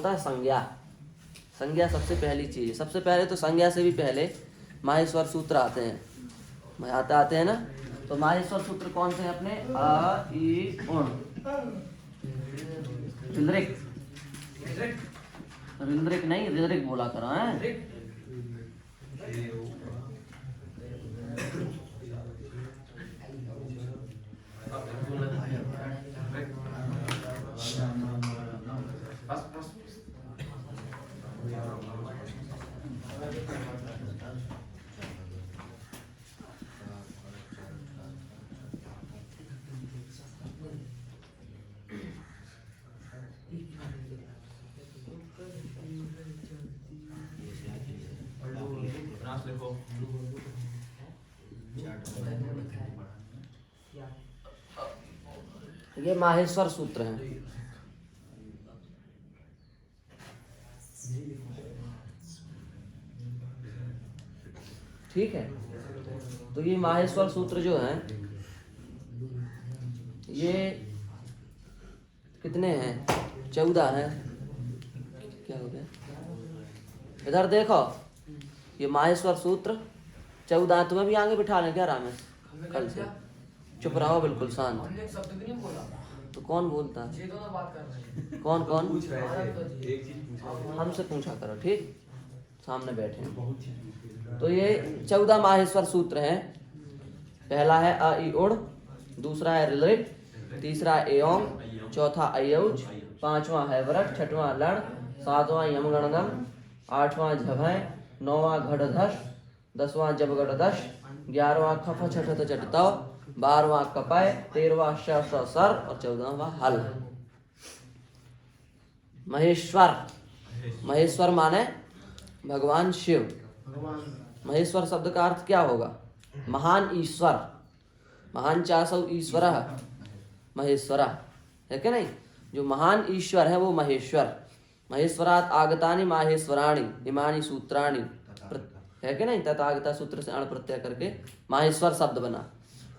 होता है संज्ञा। संज्ञा सबसे पहली चीज है। सबसे पहले तो संज्ञा से भी पहले माहेश्वर सूत्र आते हैं, आते हैं ना। तो माहेश्वर सूत्र कौन से हैं अपने? अ ई उण। रिंद्रिक रिंद्रिक नहीं, रिंद्रिक बोला करो है। ये माहेश्वर सूत्र हैं। ठीक है, तो ये माहेश्वर सूत्र जो हैं ये कितने हैं? 14 हैं। क्या हो गया? इधर देखो, ये माहेश्वर सूत्र 14 हैं। तुम्हें भी आगे बिठा लें क्या रामेश? कल से चुप रहो, बिल्कुल शांत। तो कौन बोलता है? कौन कौन? हमसे पूछा करो, ठीक? सामने बैठे हैं। तो ये 14 माहेश्वर सूत्र हैं। पहला है अ ई उण, दूसरा है ऋलृक, तीसरा एओंग, चौथा अयौज, पांचवा है व्रट, छठवां लड़, सातवां यमगणगम, आठवां झभय, नौवां घड़धस, 10वां जबगढ़दश, 11वां खफ छठत चटतव, 12वां कपय, 13वां सर और 14वां हल। महेश्वर, महेश्वर माने भगवान शिव। महेश्वर शब्द का अर्थ क्या होगा? महान ईश्वर। महान चासौ ईश्वर महेश्वर है क्या नहीं? जो महान ईश्वर है वो महेश्वर। महेश्वरात आगतानि माहेश्वराणि इमानि सूत्राणि है कि नहीं? तथागता सूत्र से अण प्रत्यय करके माहेश्वर शब्द बना।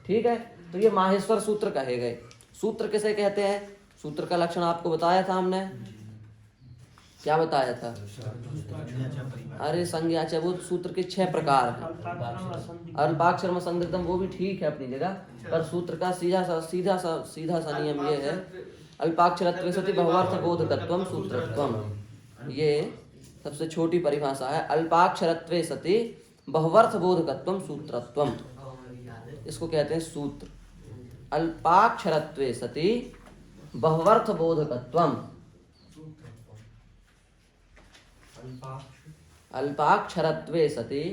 ठीक है, तो ये माहेश्वर सूत्र कहे गए। सूत्र किसे कहते हैं? सूत्र का लक्षण आपको बताया था हमने। क्या बताया था? अरे संज्ञा च, वो सूत्र के 6 प्रकार हैं। अल्पाक्षर में संदिग्धम वो भी ठीक है अपनी जगह, पर सूत्र का सीधा सा नियम ये है, अल्पाक्षरत्वे सति बहुअर्थ बोधकत्वम सूत्रत्वम। ये सबसे छोटी परिभाषा है, अल्पाक्षरत्वे सति बहुअर्थ बोधकत्वम सूत्रत्वम। इसको कहते हैं सूत्र। अल्पाक्षरत्वे सति बहुअर्थ बोधकत्वम। अल्पाक्षरत्वे सति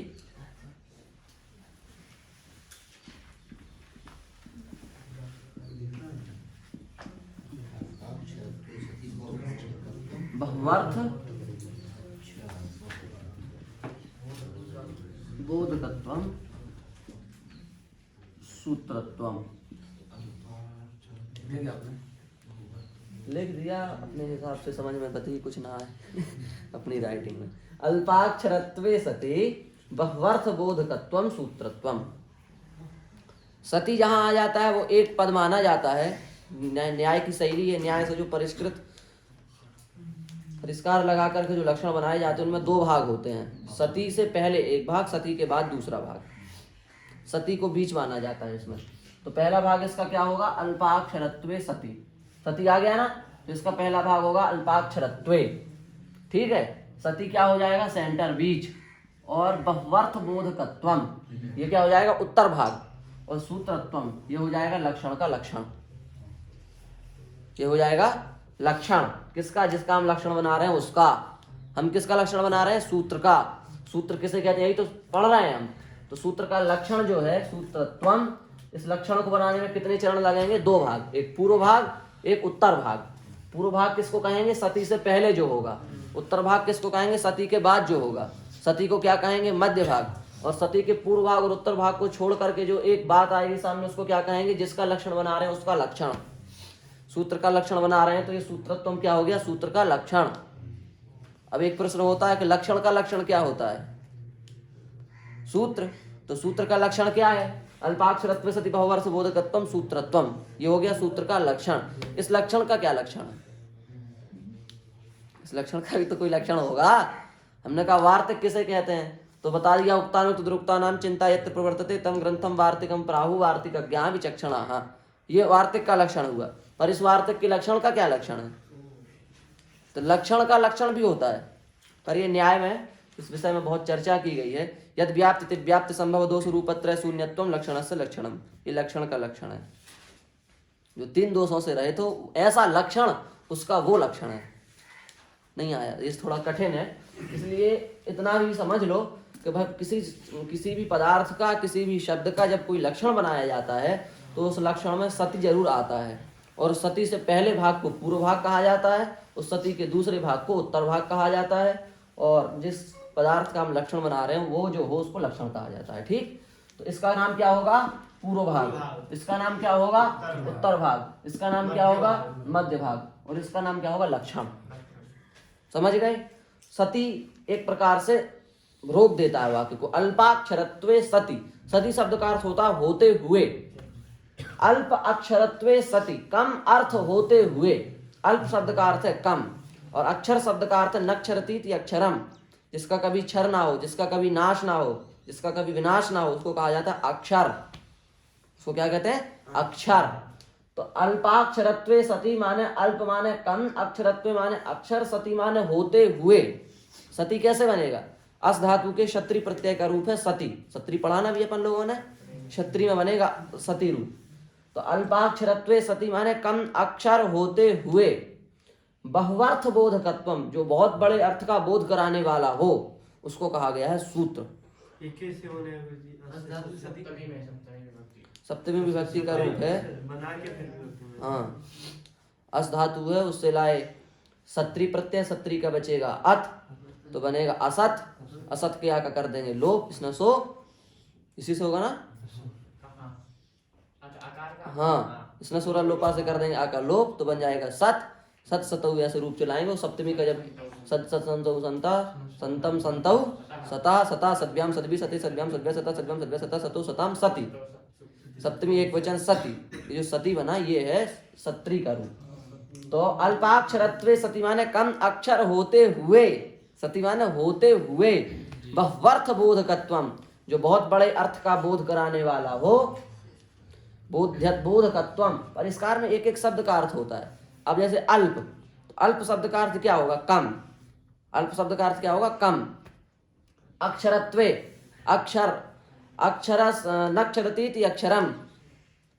बहुअर्थ बोधकत्वम सूत्रत्वम। लिख दिया अपने हिसाब से, समझ में बता कुछ ना है अपनी राइटिंग में। अल्पाक्षरत्वे सति बहुअर्थ बोधकत्वम सूत्रत्वम। सती जहां आ जाता है वो एक पद माना जाता है। न्याय की शैली है, न्याय से जो परिष्कार लगा करके जो लक्षण बनाए जाते हैं उनमें 2 भाग होते हैं। सती से पहले एक भाग, सती के बाद दूसरा भाग। सती को बीच माना जाता है इसमें। तो पहला भाग इसका क्या होगा? अल्पाक्षरत्वे सती। सती आ गया ना, तो इसका पहला भाग होगा अल्पाक्षरत्वे। ठीक है, सती क्या हो जाएगा? सेंटर, बीच। और बहुअर्थ बोधकत्वम ये क्या हो जाएगा? उत्तर भाग। और सूत्रत्वम ये हो जाएगा लक्षण का लक्षण। ये हो जाएगा लक्षण किसका? जिसका हम लक्षण बना रहे हैं उसका। हम किसका लक्षण बना रहे हैं? सूत्र का। सूत्र किसे कहते हैं? यही तो पढ़ रहे हैं हम। तो सूत्र का लक्षण जो है सूत्रत्वम, इस लक्षण को बनाने में कितने चरण लगेंगे? 2 भाग, एक पूर्व भाग, एक उत्तर भाग। पूर्व भाग किसको कहेंगे? सती से पहले जो होगा। उत्तर भाग किसको कहेंगे? सती के बाद जो होगा। सती को क्या कहेंगे? मध्य भाग। और सती के पूर्व भाग और उत्तर भाग को छोड़ करके जो एक बात आएगी सामने उसको क्या कहेंगे? जिसका लक्षण बना रहे हैं उसका लक्षण। सूत्र का लक्षण बना रहे हैं तो ये सूत्रत्वम क्या हो गया? सूत्र का लक्षण। अब एक प्रश्न होता है कि लक्षण का लक्षण क्या होता है? सूत्र। तो सूत्र का लक्षण क्या है? अल्पाक्षरत्वे सति बहुअर्थ बोधकत्वम सूत्रत्वम। ये हो गया सूत्र का लक्षण। इस लक्षण का क्या लक्षण है? इस लक्षण का भी तो कोई लक्षण होगा। हमने कहा वार्तिक किसे कहते हैं, तो बता दिया उक्तानुक्ता नाम चिंता यत्र प्रवर्तते तम ग्रंथम वार्तिकम प्राहु वार्तिक ज्ञान विचक्षणा। हाँ, ये वार्तिक का लक्षण हुआ। पर इस वार्तिक के लक्षण का क्या लक्षण है? तो लक्षण का लक्षण भी होता है, पर ये न्याय में इस विषय में बहुत चर्चा की गई है। यद व्याप्ति व्याप्ति संभव दोष रूपत्र शून्यत्वम लक्षण से लक्षणम, ये लक्षण का लक्षण है। जो 3 दोषों से रहे तो ऐसा लक्षण, उसका वो लक्षण है। नहीं आया, ये थोड़ा कठिन है, इसलिए इतना भी समझ लो कि भाई किसी भी पदार्थ का, किसी भी शब्द का जब कोई लक्षण बनाया जाता है तो उस लक्षण में सति जरूर आता है। और सति से पहले भाग को पूर्व भाग कहा जाता है, उस सति के दूसरे भाग को उत्तर भाग कहा जाता है, और जिस पदार्थ का हम लक्षण बना रहे हैं वो जो हो उसको लक्षण कहा जाता है। ठीक, तो इसका नाम क्या होगा? पूर्व भाग। इसका नाम क्या होगा? उत्तर भाग। इसका नाम क्या होगा? मध्य भाग। और इसका नाम क्या होगा? लक्षण। समझ गए? सति एक प्रकार से रोक देता है वाक्य को। अल्पाक्षरत्वे सति, सति शब्द का अर्थ होता है होते हुए। अल्प अक्षरत्वे सति, कम अर्थ होते हुए। अल्प शब्द का अर्थ है कम, और अक्षर शब्द का अर्थ है नक्षरतीति अक्षरम, जिसका कभी क्षर ना हो, जिसका कभी नाश ना हो, जिसका कभी विनाश ना हो, उसको कहा जाता है अक्षर। उसको क्या कहते हैं? अक्षर। तो अल्पाक्षरत्वे सति माने अल्प माने कम, अक्षरत्वे माने अक्षर, सति माने होते हुए। सति कैसे बनेगा? अस धातु के क्षत्रि प्रत्यय का रूप है सति। क्षत्रि पढ़ाना भी अपन लोगों ने, क्षत्रि में बनेगा सति रूप। तो अल्पाक्षरत्वे सति माने कम अक्षर होते हुए। बहुवर्थ बोधकत्वम, जो बहुत बड़े अर्थ का बोध कराने वाला हो, उसको कहा गया है सूत्र। सप्तमी विभक्ति का रूप है। हाँ, अस धातु है, उससे लाए सत्री प्रत्यय, सत्री का बचेगा अथ, तो बनेगा असत। असत के आका कर देंगे लोप, इसने सो, इसी से होगा ना। हाँ, इसने सोरा लोपा से कर देंगे आका लोप, तो बन जाएगा सत। सत सतौ ऐसे रूप चलाएंगे। सप्तमी का जब सत सत संतौ संता संतम संतौ सता सता सद्भ्याम सद्भि सति सद्भ्याम सद्भ्य सता सद्भ्याम सद्भ्य सता सतो सताम सति। सप्तमी एक वचन सति, ये जो सति बना ये है सत्री का रूप। तो अल्पाक्षरत्वे सति माने कम अक्षर होते हुए, सति माने होते हुए। बहुवर्थ बोधकत्वम, जो बहुत बड़े अर्थ का बोध कराने वाला हो। बोधकत्वम, परिष्कार में एक एक शब्द का अर्थ होता है। अब जैसे अल्प, तो अल्प शब्द का अर्थ क्या होगा? कम। अल्प शब्द का अर्थ क्या होगा? कम। अक्षरत्वे, अक्षर, अक्षरस नक्षरतीति अक्षरम,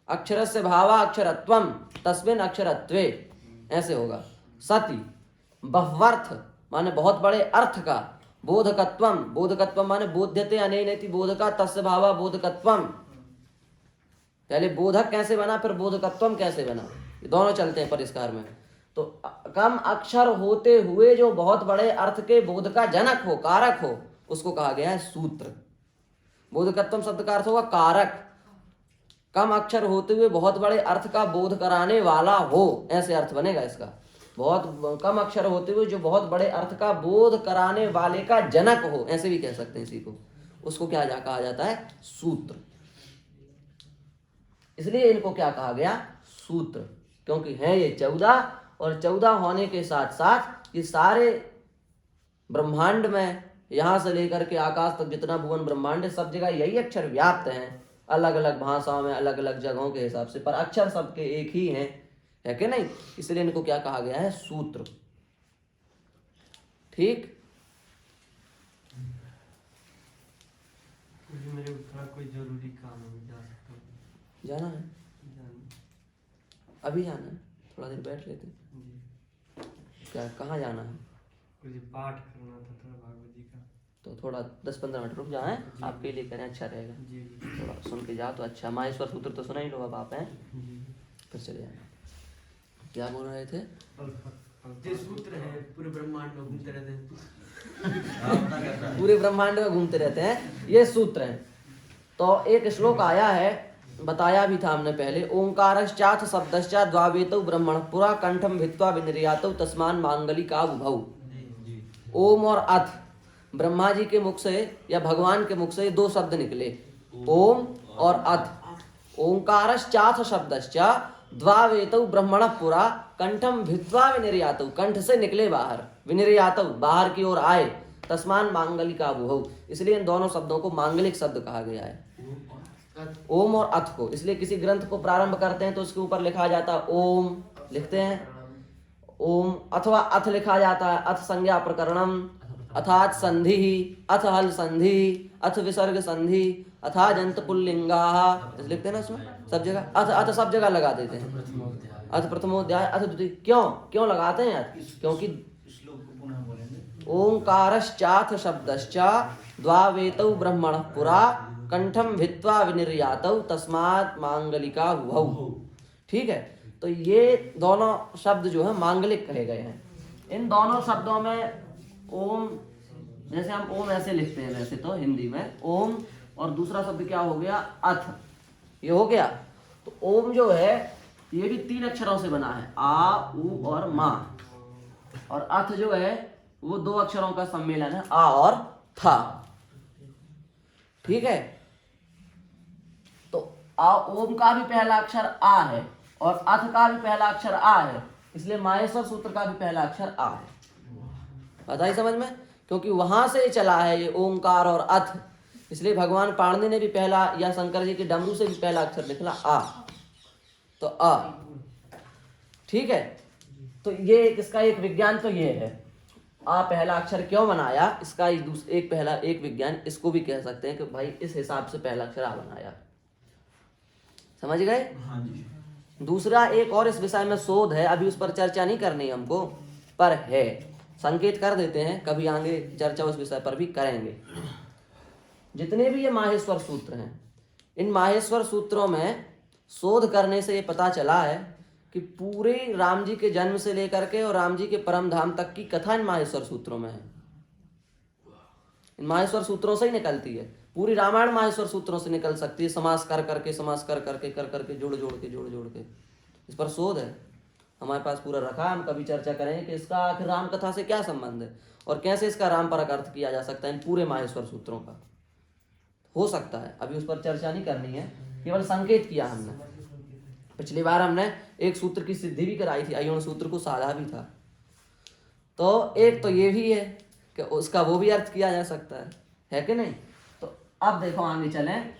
अक्षरस्य भावा अक्षरत्वम तस्मिन् अक्षरत्वे, ऐसे होगा। सति बहुवर्थ माने बहुत बड़े अर्थ का। बोधकत्वम, बोधकत्वम माने बोध्यते अनेनेति बोधका तस्य भावा बोधकत्वम। पहले बोधक कैसे बना, फिर बोधकत्वम कैसे बना, ये दोनों चलते हैं परिष्कार में। तो कम अक्षर होते हुए जो बहुत बड़े अर्थ के बोध का जनक हो, कारक हो, उसको कहा गया है सूत्र। बोधकत्वम शब्द का अर्थ होगा कारक। कम अक्षर होते हुए बहुत बड़े अर्थ का बोध कराने वाला हो, ऐसे अर्थ बनेगा इसका। बहुत कम अक्षर होते हुए जो बहुत बड़े अर्थ का बोध कराने वाले का जनक हो, ऐसे भी कह सकते हैं इसी को। उसको क्या कहा जाता है? सूत्र। इसलिए इनको क्या कहा गया? सूत्र, क्योंकि है ये 14, और 14 होने के साथ साथ ये सारे ब्रह्मांड में, यहां से लेकर के आकाश तक जितना भुवन ब्रह्मांड है, सब जगह यही अक्षर व्याप्त हैं, अलग अलग भाषाओं में, अलग अलग जगहों के हिसाब से, पर अक्षर सबके एक ही हैं, है कि नहीं? इसलिए इनको क्या कहा गया है? सूत्र। ठीक। मेरे कोई जरूरी काम है, जा सकता हूँ? जाना है? अभी जाना है? थोड़ा देर बैठ लेते हैं। क्या, कहाँ जाना है? कुछ पाठ करना था थोड़ा भागवत जी का, तो थोड़ा 10-15 मिनट रुक जाए, आपके लिए करें, अच्छा रहेगा। जी थोड़ा सुन के जाओ तो अच्छा। माहेश्वर सूत्र तो सुना ही लो अब आप हैं, जी। फिर चले जाना। क्या बोल रहे थे? ये सूत्र है, पूरे ब्रह्मांड में घूमते रहते हैं। पूरे ब्रह्मांड में घूमते रहते हैं, ये सूत्र हैं। तो एक श्लोक आया है, बताया भी था हमने पहले। ओंकारश्चाथ शब्दश्चा द्वावेतौ ब्रह्मण पुरा कंठम भित्वा विनिर्यातौ तस्मान मांगलिका बुभौ। ओम और अथ, ब्रह्मा जी के मुख से या भगवान के मुख से 2 शब्द निकले, ओम और अथ। ओंकारश्चाथ शब्दश्चा द्वावेतौ ब्रह्मण पुरा कंठम भित्वा विनिर्यातौ, कंठ से निकले बाहर। विनिर्यातौ बाहर की ओर आए, तस्मान मांगलिका बुहौ, इसलिए इन दोनों शब्दों को मांगलिक शब्द कहा गया है। ओम और अथ को, इसलिए किसी ग्रंथ को प्रारंभ करते हैं तो उसके ऊपर लिखा जाता है ओम, लिखते हैं ओम, अथवा अथ लिखा जाता है, अथ संज्ञा प्रकरणम, अथात संधि, अथ हल संधि, अथ विसर्ग संधि, अथा जंत पुल्लिंगा, लिखते हैं ना उसमें सब जगह अथ, अथ सब जगह लगा देते हैं, अथ प्रथमोध्याय, अथ द्वितीय। क्यों क्यों लगाते हैं अथ? क्योंकि ओंकारश्चाथ शब्दश्चा द्वावेतौ ब्रह्मणः पुरा कंठम भित्वा विनिर्यातौ तस्मात् मांगलिका भुवौ। ठीक है, तो ये दोनों शब्द जो है मांगलिक कहे गए हैं। इन दोनों शब्दों में ओम, जैसे हम ओम ऐसे लिखते हैं वैसे तो हिंदी में ओम, और दूसरा शब्द क्या हो गया अथ, ये हो गया। तो ओम जो है ये भी 3 अक्षरों से बना है, आ उ और मा, और अथ जो है वो 2 अक्षरों का सम्मेलन है, आ और था। ठीक है, तो आ ओम का भी पहला अक्षर आ है और अथ का भी पहला अक्षर आ है, इसलिए माहेश्वर सूत्र का भी पहला अक्षर आ है। पता ही समझ में, क्योंकि वहां से चला है ये ओंकार और अथ, इसलिए भगवान पाणिनि ने भी पहला, या शंकर जी के डमरू से भी पहला अक्षर निकला आ, तो आ। ठीक है, तो ये इसका एक विज्ञान तो ये है, आ पहला अक्षर क्यों बनाया, इसका एक विज्ञान इसको भी कह सकते हैं कि भाई इस हिसाब से पहला अक्षर आ बनाया। समझ गए? दूसरा एक और इस विषय में शोध है, अभी उस पर चर्चा नहीं करनी हमको, पर है, संकेत कर देते हैं, कभी आगे चर्चा उस विषय पर भी करेंगे। जितने भी ये माहेश्वर सूत्र हैं, इन माहेश्वर सूत्रों में शोध करने से ये पता चला है कि पूरे राम जी के जन्म से लेकर के और राम जी के परम धाम तक की कथा इन माहेश्वर सूत्रों में है। इन माहेश्वर सूत्रों से ही निकलती है, पूरी रामायण माहेश्वर सूत्रों से निकल सकती है, समास कर करके जोड़ जोड़ के। इस पर शोध है, हमारे पास पूरा रखा है। हम कभी चर्चा करेंगे कि इसका आखिर राम कथा से क्या संबंध है और कैसे इसका राम परक अर्थ किया जा सकता है इन पूरे माहेश्वर सूत्रों का। हो सकता है, अभी उस पर चर्चा नहीं करनी है, केवल संकेत किया हमने। पिछली बार हमने एक सूत्र की सिद्धि भी कराई थी, अयोन सूत्र को साधा भी था। तो एक तो ये भी है कि उसका वो भी अर्थ किया जा सकता है कि नहीं। तो अब देखो आगे चलें,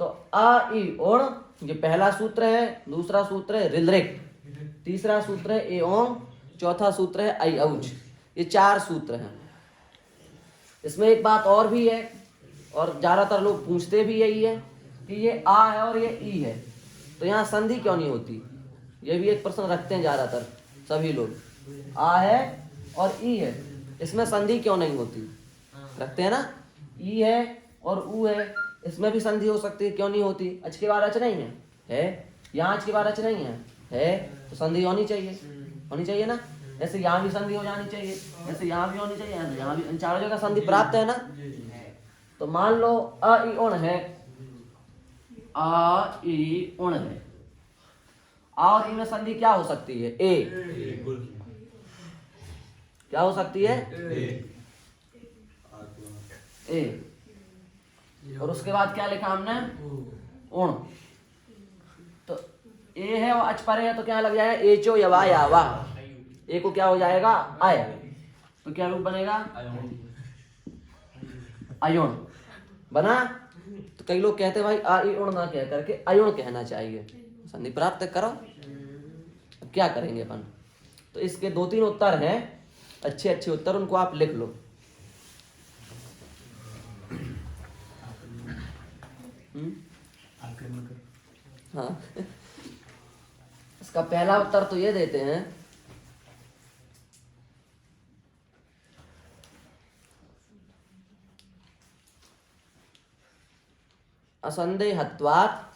तो अ इ ओण ये पहला सूत्र है, दूसरा सूत्र है रिलरिक, तीसरा सूत्र है ए ओं, चौथा सूत्र है आई औज। ये 4 सूत्र हैं। इसमें एक बात और भी है, और ज्यादातर लोग पूछते भी यही है कि ये आ है और ये ई है, तो यहाँ संधि क्यों नहीं होती। ये भी एक प्रश्न रखते हैं ज्यादातर सभी लोग, आ है और ई है, इसमें संधि क्यों नहीं होती, रखते हैं ना। ई है और ऊ है, इसमें भी संधि हो सकती है, क्यों नहीं होती। अच के बाद अच नहीं है, यहाँ अच के बाद अच नहीं है, तो संधि होनी चाहिए ना। ऐसे यहाँ भी संधि हो जानी चाहिए, ऐसे यहाँ भी होनी चाहिए, यहाँ भी, इन चारों जगह संधि प्राप्त है ना। तो मान लो अ ई उण है, आ ई उण है, आ और ई में संधि क्या हो सकती है, ए। क्या हो सकती है, ए। और उसके बाद क्या लिखा हमने, उण। तो ए है और अच परे है, तो क्या लग जाएगा, एचो यवा यावा, ए को क्या हो जाएगा, आय, तो क्या रूप बनेगा, अयोण बना। तो कई लोग कहते हैं भाई आ ई उण ना कह करके अयोण कहना चाहिए, संधि प्राप्त करो। अब क्या करेंगे अपन, तो इसके 2-3 उत्तर हैं, अच्छे उत्तर, उनको आप लिख लो। हाँ इसका पहला उत्तर तो ये देते हैं, असंदेहत्वात्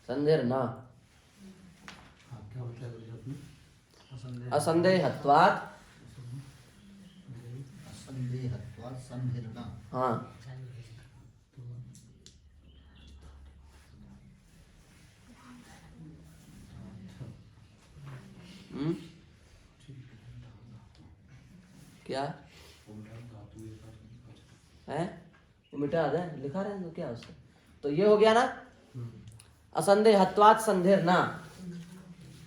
संदेह ना, असंदेहत्वात्, हाँ क्या है, वो मिटा दे, लिखा रहे तो क्या उसका। तो ये हो गया ना, असंदेहत्वात् संदेह ना।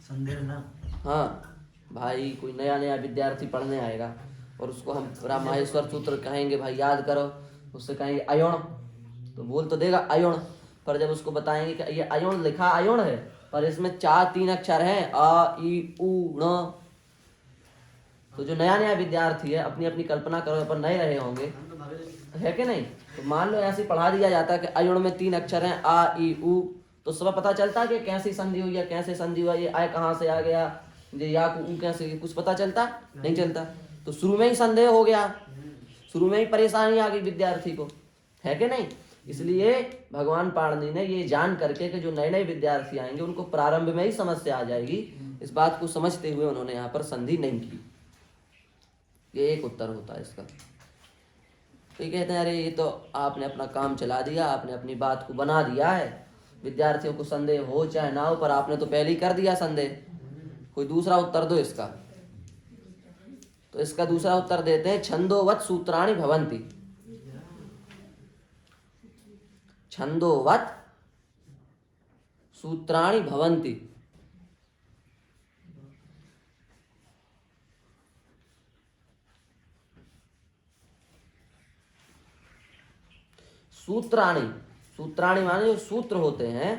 संदेह ना। हाँ भाई, कोई नया नया विद्यार्थी पढ़ने आएगा और उसको हम रामाहेश्वर सूत्र कहेंगे भाई याद करो, उससे कहेंगे अयोण, तो बोल तो देगा अयोण, पर जब उसको बताएंगे कि ये अयोण लिखा अयोण है पर इसमें 4-3 अक्षर हैं अ ई उ ण, तो जो नया नया विद्यार्थी है अपनी अपनी कल्पना करो पर नए रहे होंगे, है कि नहीं। तो मान लो ऐसे पढ़ा दिया जाता है कि अयोण में 3 अक्षर हैं आ ई उ, तो सब पता चलता है कि कैसी संधि हुई है, कैसे संधि हुआ, ये आय कहाँ से आ गया, ये या को ऊ कैसे, कुछ पता चलता नहीं चलता। तो शुरू में ही संदेह हो गया, शुरू में ही परेशानी आ गई विद्यार्थी को, है कि नहीं। इसलिए भगवान पाणिनि ने ये जान करके कि जो नए नए विद्यार्थी आएंगे उनको प्रारंभ में ही समस्या आ जाएगी, इस बात को समझते हुए उन्होंने यहाँ पर संधि नहीं की। ये एक उत्तर होता है इसका। तो ये कहते हैं अरे ये तो आपने अपना काम चला दिया, आपने अपनी बात को बना दिया है, विद्यार्थियों को संदेह हो चाहे ना हो, पर आपने तो पहले ही कर दिया संदेह, कोई दूसरा उत्तर दो इसका। तो इसका दूसरा उत्तर देते हैं छंदोवत सूत्राणि भवन्ति। छंदोवत सूत्राणि भवन्ति। सूत्राणि, सूत्राणि माने जो सूत्र होते हैं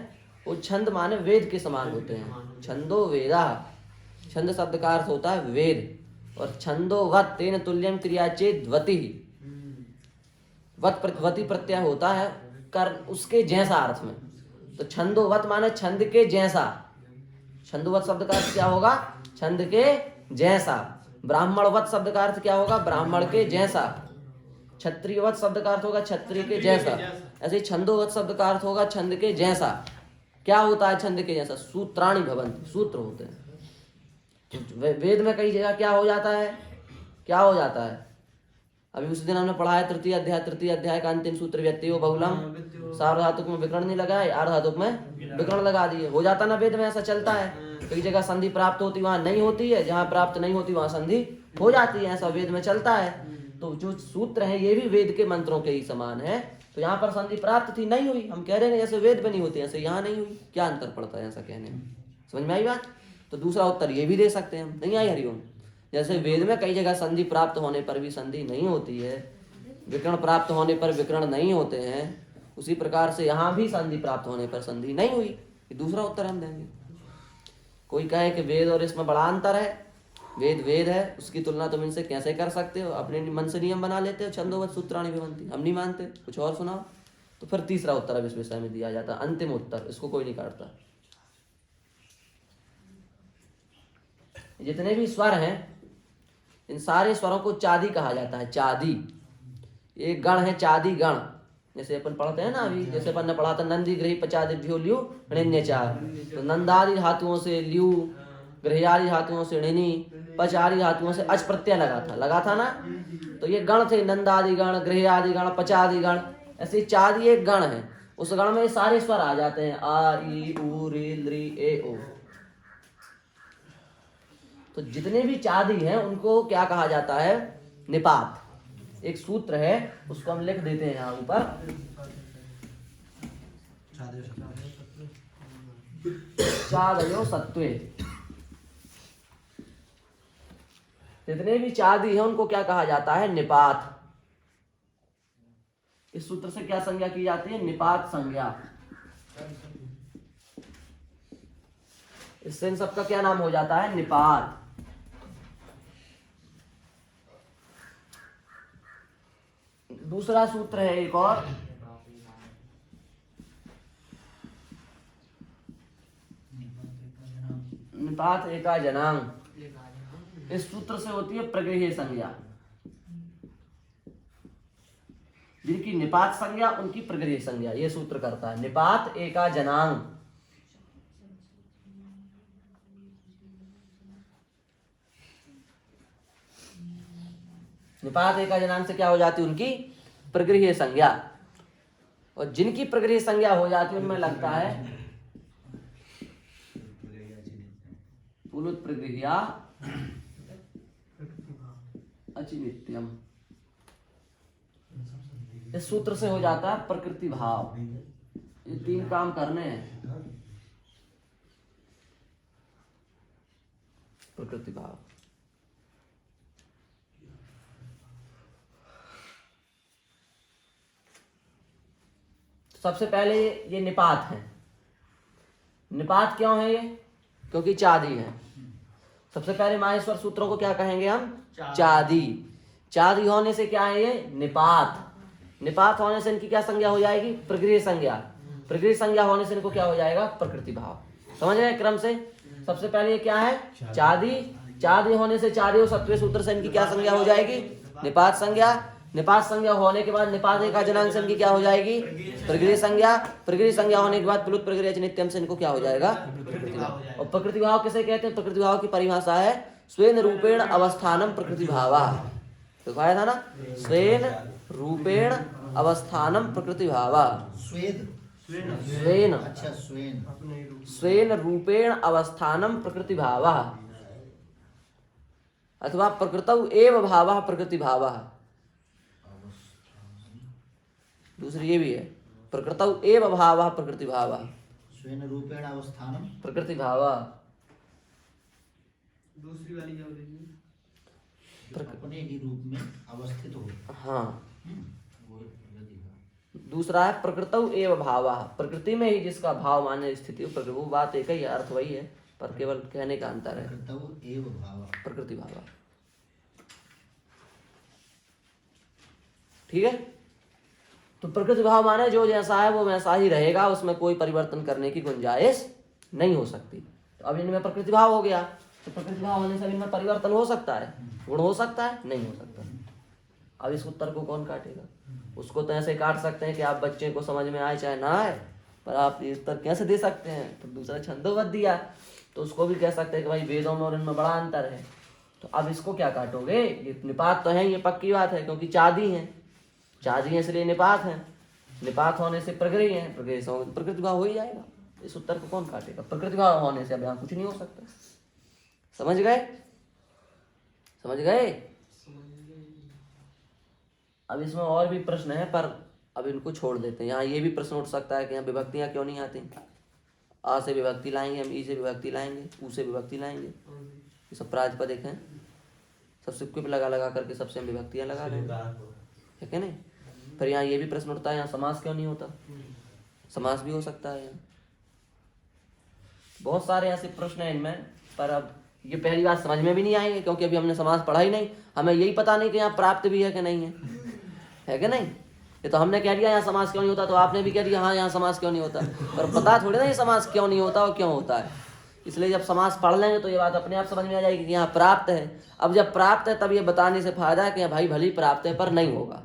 वो छंद माने वेद के समान होते हैं। छंदो वेदा, छंद शब्द का अर्थ होता है वेद, और छंदोवत तेन तुल्यम क्रिया चेत वति, वति प्रत्यय होता है कर उसके जैसा अर्थ में। तो छंदोवत माने छंद के जैसा, छंदोवत शब्द का अर्थ क्या होगा, छंद के जैसा। ब्राह्मणवत शब्द का अर्थ क्या होगा, ब्राह्मण के जैसा। क्षत्रियवत शब्द का अर्थ होगा क्षत्रिय के जैसा। ऐसे छंदोवत शब्द का अर्थ होगा छंद के जैसा। क्या होता है छंद के जैसा, सूत्राणि भवन्ति, सूत्र होते हैं। वेद में कई जगह क्या हो जाता है, क्या हो जाता है, अभी उस दिन हमने पढ़ा है तृतीय अध्याय का अंतिम सूत्र व्यक्तियो बहुलम, सार्वधातुक में विकर्ण नहीं लगाए, आर्धातुक में विकर्ण लगा दिए, हो जाता ना। वेद में ऐसा चलता है, कई जगह संधि प्राप्त होती वहां नहीं होती है, जहां प्राप्त नहीं होती वहां संधि हो जाती है, ऐसा वेद में चलता है। तो जो सूत्र है ये भी वेद के मंत्रों के ही समान है। तो यहाँ पर संधि प्राप्त थी, नहीं हुई, हम कह रहे हैं जैसे वेद में नहीं होती ऐसे यहाँ नहीं हुई, क्या अंतर पड़ता है ऐसा कहने में, समझ में आई बात। तो दूसरा उत्तर ये भी दे सकते हैं हम, नहीं आई हरिओम। जैसे वेद में कई जगह संधि प्राप्त होने पर भी संधि नहीं होती है, विकर्ण प्राप्त होने पर विकर्ण नहीं होते हैं, उसी प्रकार से यहाँ भी संधि प्राप्त होने पर संधि नहीं हुई, ये दूसरा उत्तर हम देंगे। कोई कहे कि वेद और इसमें बड़ा अंतर है, वेद वेद है, उसकी तुलना तुम इनसे कैसे कर सकते हो, अपने मन से नियम बना लेते हो, छंदोवत सूत्राणि भवन्ति, हम नहीं मानते, कुछ और सुनाओ। तो फिर तीसरा उत्तर अब इस विषय में दिया जाता है, अंतिम उत्तर, इसको कोई नहीं काटता। जितने भी स्वर हैं इन सारे स्वरों को चादी कहा जाता है, चादी। एक गण है चादी गण, जैसे अपन पढ़ते हैं ना अभी, जैसे अपन ने पढ़ा था नंदी गृही पचादिभ्यो ल्यू णिन्यचार, तो नंदादि धातुओं से ल्यू, गृहयादि धातुओं से णिनी, पचादि धातुओं से अच प्रत्यय लगा था ना। तो ये गण थे, नंदादि गण, गृहयादि गण, पचादि गण, ऐसे चादी एक गण है। उस गण में सारे स्वर आ जाते हैं, आ ई उ री ली ए ओ। तो जितने भी चादी हैं उनको क्या कहा जाता है, निपात। एक सूत्र है उसको हम लिख देते हैं यहाँ ऊपर, चादयो सत्वे। जितने भी चादी हैं उनको क्या कहा जाता है, निपात। इस सूत्र से क्या संज्ञा की जाती है, निपात संज्ञा। इससे इन सबका क्या नाम हो जाता है, निपात। दूसरा सूत्र है एक और, निपात एका जनांग। इस सूत्र से होती है प्रगृह्य संज्ञा। जिनकी निपात संज्ञा उनकी प्रगृह्य संज्ञा, ये सूत्र करता है। निपात एका जनांग, निपात एका जनांग से क्या हो जाती है, उनकी प्रगृह्य संज्ञा। और जिनकी प्रगृह्य संज्ञा हो जाती है उनमें लगता है पुलुत प्रगृह्या अचिनित्यम। इस सूत्र से हो जाता है प्रकृति भाव। ये 3 काम करने हैं, प्रकृति भाव। सबसे पहले ये निपात है। निपात क्यों है ये? क्योंकि चादी है। सबसे पहले माहेश्वर सूत्रों को क्या कहेंगे हम? चादी। चादी होने से क्या है ये? निपात। निपात होने से इनकी क्या संज्ञा हो जाएगी? प्रगृह संज्ञा। प्रगृह संज्ञा होने से इनको क्या हो जाएगा? प्रकृति भाव। समझ रहे क्रम से? सबसे पहले ये क्या है? चादी। चादी होने से चादी और सत्वे सूत्र से इनकी क्या संज्ञा हो जाएगी? निपात संज्ञा। निपात संज्ञा होने के बाद निपात का जनांग से इनकी क्या हो जाएगी? प्रगृह संज्ञा। प्रगृह संज्ञा होने के बाद प्लुत प्रगृह नित्यम से इनको क्या हो जाएगा? प्रकृति भाव। और प्रकृति भाव किसे कहते हैं? प्रकृति भाव की परिभाषा है स्वेन रूपेण अवस्थानम प्रकृति भावा। तो आया था ना, स्वेन रूपेण अवस्थानम प्रकृति भावा। स्वेद स्वेन, अच्छा स्वेन स्वेन रूपेण अवस्थानम प्रकृति भावा अथवा प्रकृतौ एव भावः प्रकृति भावः। दूसरी ये भी है, प्रकृतौ एव भावः प्रकृति भावः स्वेन रूपेण अवस्थानम प्रकृति भावः। दूसरी वाली क्या बोलेगी? अपने ही रूप में अवस्थित हो। हाँ। वो प्रकृति भाव। दूसरा है प्रकृतौ एव भावः, प्रकृति में ही जिसका भाव माने स्थिति हो। वो बात एक ही है, अर्थ वही है, पर केवल कहने का अंतर है। प्रकृतौ एव भावः प्रकृति भाव। ठीक है। तो प्रकृति भाव माने जो जैसा है वो वैसा ही रहेगा, उसमें कोई परिवर्तन करने की गुंजाइश नहीं हो सकती। तो अब इनमें प्रकृति भाव हो गया, तो प्रकृति भाव होने से इनमें परिवर्तन हो सकता है, गुण हो सकता है, नहीं हो सकता। अब इस उत्तर को कौन काटेगा? उसको तो ऐसे काट सकते हैं कि आप बच्चे को समझ में आए चाहे ना आए, पर आप ये उत्तर कैसे दे सकते हैं? तो दूसरा छंदोबद्ध दिया, तो उसको भी कह सकते हैं कि भाई वेदों में और इनमें बड़ा अंतर है। तो अब इसको क्या काटोगे? ये निपात तो है, ये पक्की बात है, क्योंकि चादी है। चादी है इसलिए निपात है। निपात होने से प्रगृह है, प्रगृह से प्रकृति भाव हो ही जाएगा। इस उत्तर को कौन काटेगा? प्रकृति भाव होने से अब यहाँ कुछ नहीं हो सकता। समझ गए? समझ गए? अब इसमें और भी प्रश्न है, पर अब इनको छोड़ देते हैं। यहाँ ये भी प्रश्न उठ सकता है कि यहाँ विभक्तियाँ क्यों नहीं आती? आ से विभक्ति लाएंगे हम, ई से विभक्ति लाएंगे, ऊ से विभक्ति लाएंगे, ये सब प्रातिपदिक हैं। सबसे क्विप लगा लगा करके सबसे हम विभक्तियाँ लगा रहे हैं, है कि नहीं? फिर यहाँ ये भी प्रश्न उठता है, यहाँ समास क्यों नहीं होता? समास भी हो सकता है यहाँ। बहुत सारे ऐसे प्रश्न हैं इनमें, पर अब ये पहली बात समझ में भी नहीं आएंगे, क्योंकि अभी हमने समास पढ़ा ही नहीं। हमें यही पता नहीं कि यहाँ प्राप्त भी है कि नहीं है कि नहीं? ये तो हमने कह दिया यहाँ समास क्यों नहीं होता, तो आपने भी कह दिया हाँ यहाँ समास क्यों नहीं होता, पर पता थोड़ी ना ये समास क्यों नहीं होता और क्यों होता है। इसलिए जब समास पढ़ लेंगे तो ये बात अपने आप समझ में आ जाएगी कि यहाँ प्राप्त है। अब जब प्राप्त है तब ये बताने से फायदा है कि भाई भली प्राप्त है पर नहीं होगा।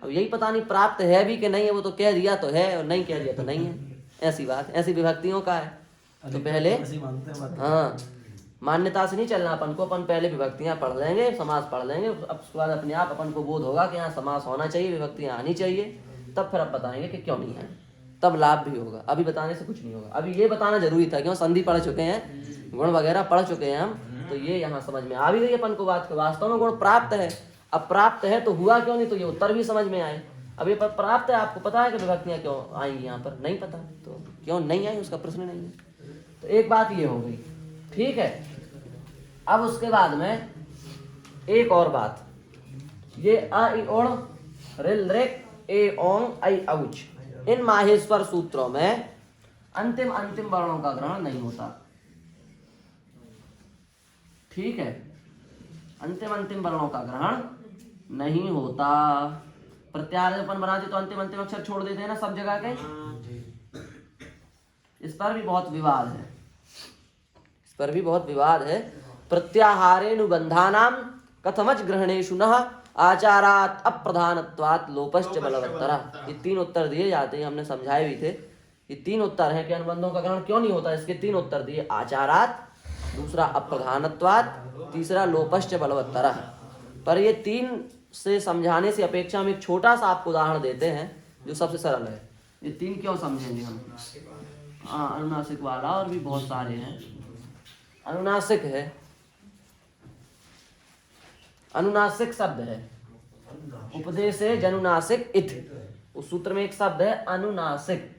अब यही पता नहीं प्राप्त है भी कि नहीं है, वो तो कह दिया तो है और नहीं कह दिया तो नहीं है। ऐसी बात, ऐसी विभक्तियों का है। तो पहले हाँ, मान्यता से नहीं चलना अपन को। अपन पहले विभक्तियां पढ़ लेंगे, समास पढ़ लेंगे, अब उसके बाद अपने आप अपन को बोध होगा कि यहाँ समास होना चाहिए, विभक्तियां आनी चाहिए, तब फिर अब बताएंगे कि क्यों नहीं है, तब लाभ भी होगा। अभी बताने से कुछ नहीं होगा। अभी ये बताना जरूरी था, क्यों संधि पढ़ चुके हैं, गुण वगैरह पढ़ चुके हैं हम, तो ये यहाँ समझ में आ भी गई अपन को बात। वास्तव में गुण प्राप्त है, अब प्राप्त है तो हुआ क्यों नहीं, तो ये उत्तर भी समझ में आए। अब ये प्राप्त है, आपको पता है कि विभक्तियां क्यों आएंगी यहाँ पर, नहीं पता तो क्यों नहीं आई उसका प्रश्न नहीं है। तो एक बात ये हो गई, ठीक है। अब उसके बाद में एक और बात, ये अ इ ओण रिल रेक ए ओंग आई औच, इन माहेश्वर सूत्रों में अंतिम वर्णों का ग्रहण नहीं होता। ठीक है, अंतिम वर्णों का ग्रहण नहीं होता। प्रत्याहार अपन बनाते तो अंतिम अक्षर छोड़ देते हैं ना सब जगह के। इस पर भी बहुत विवाद है, इस पर भी बहुत विवाद है। प्रत्याहारेनुबंधानाम कथमच ग्रहणेषु नः आचारात अप्रधानत्वात् लोपश्च बलवत्तरः। ये तीन उत्तर दिए जाते हैं, हमने समझाए भी थे। ये तीन उत्तर हैं कि अनुबंधों का ग्रहण क्यों नहीं होता। इसके तीन उत्तर दिए, आचारात, दूसरा अप्रधानत्वात्, तीसरा लोपश्च बलवत्तरः। पर ये तीन से समझाने से अपेक्षा हम एक छोटा सा आपको उदाहरण देते हैं जो सबसे सरल है। ये तीन क्यों समझेंगे हम? हाँ, अनुनासिक वाला, और भी बहुत सारे हैं। अनुनासिक है, अनुनासिक शब्द है, उपदेश है जनुनासिक इथ, उस सूत्र में एक शब्द है अनुनासिक।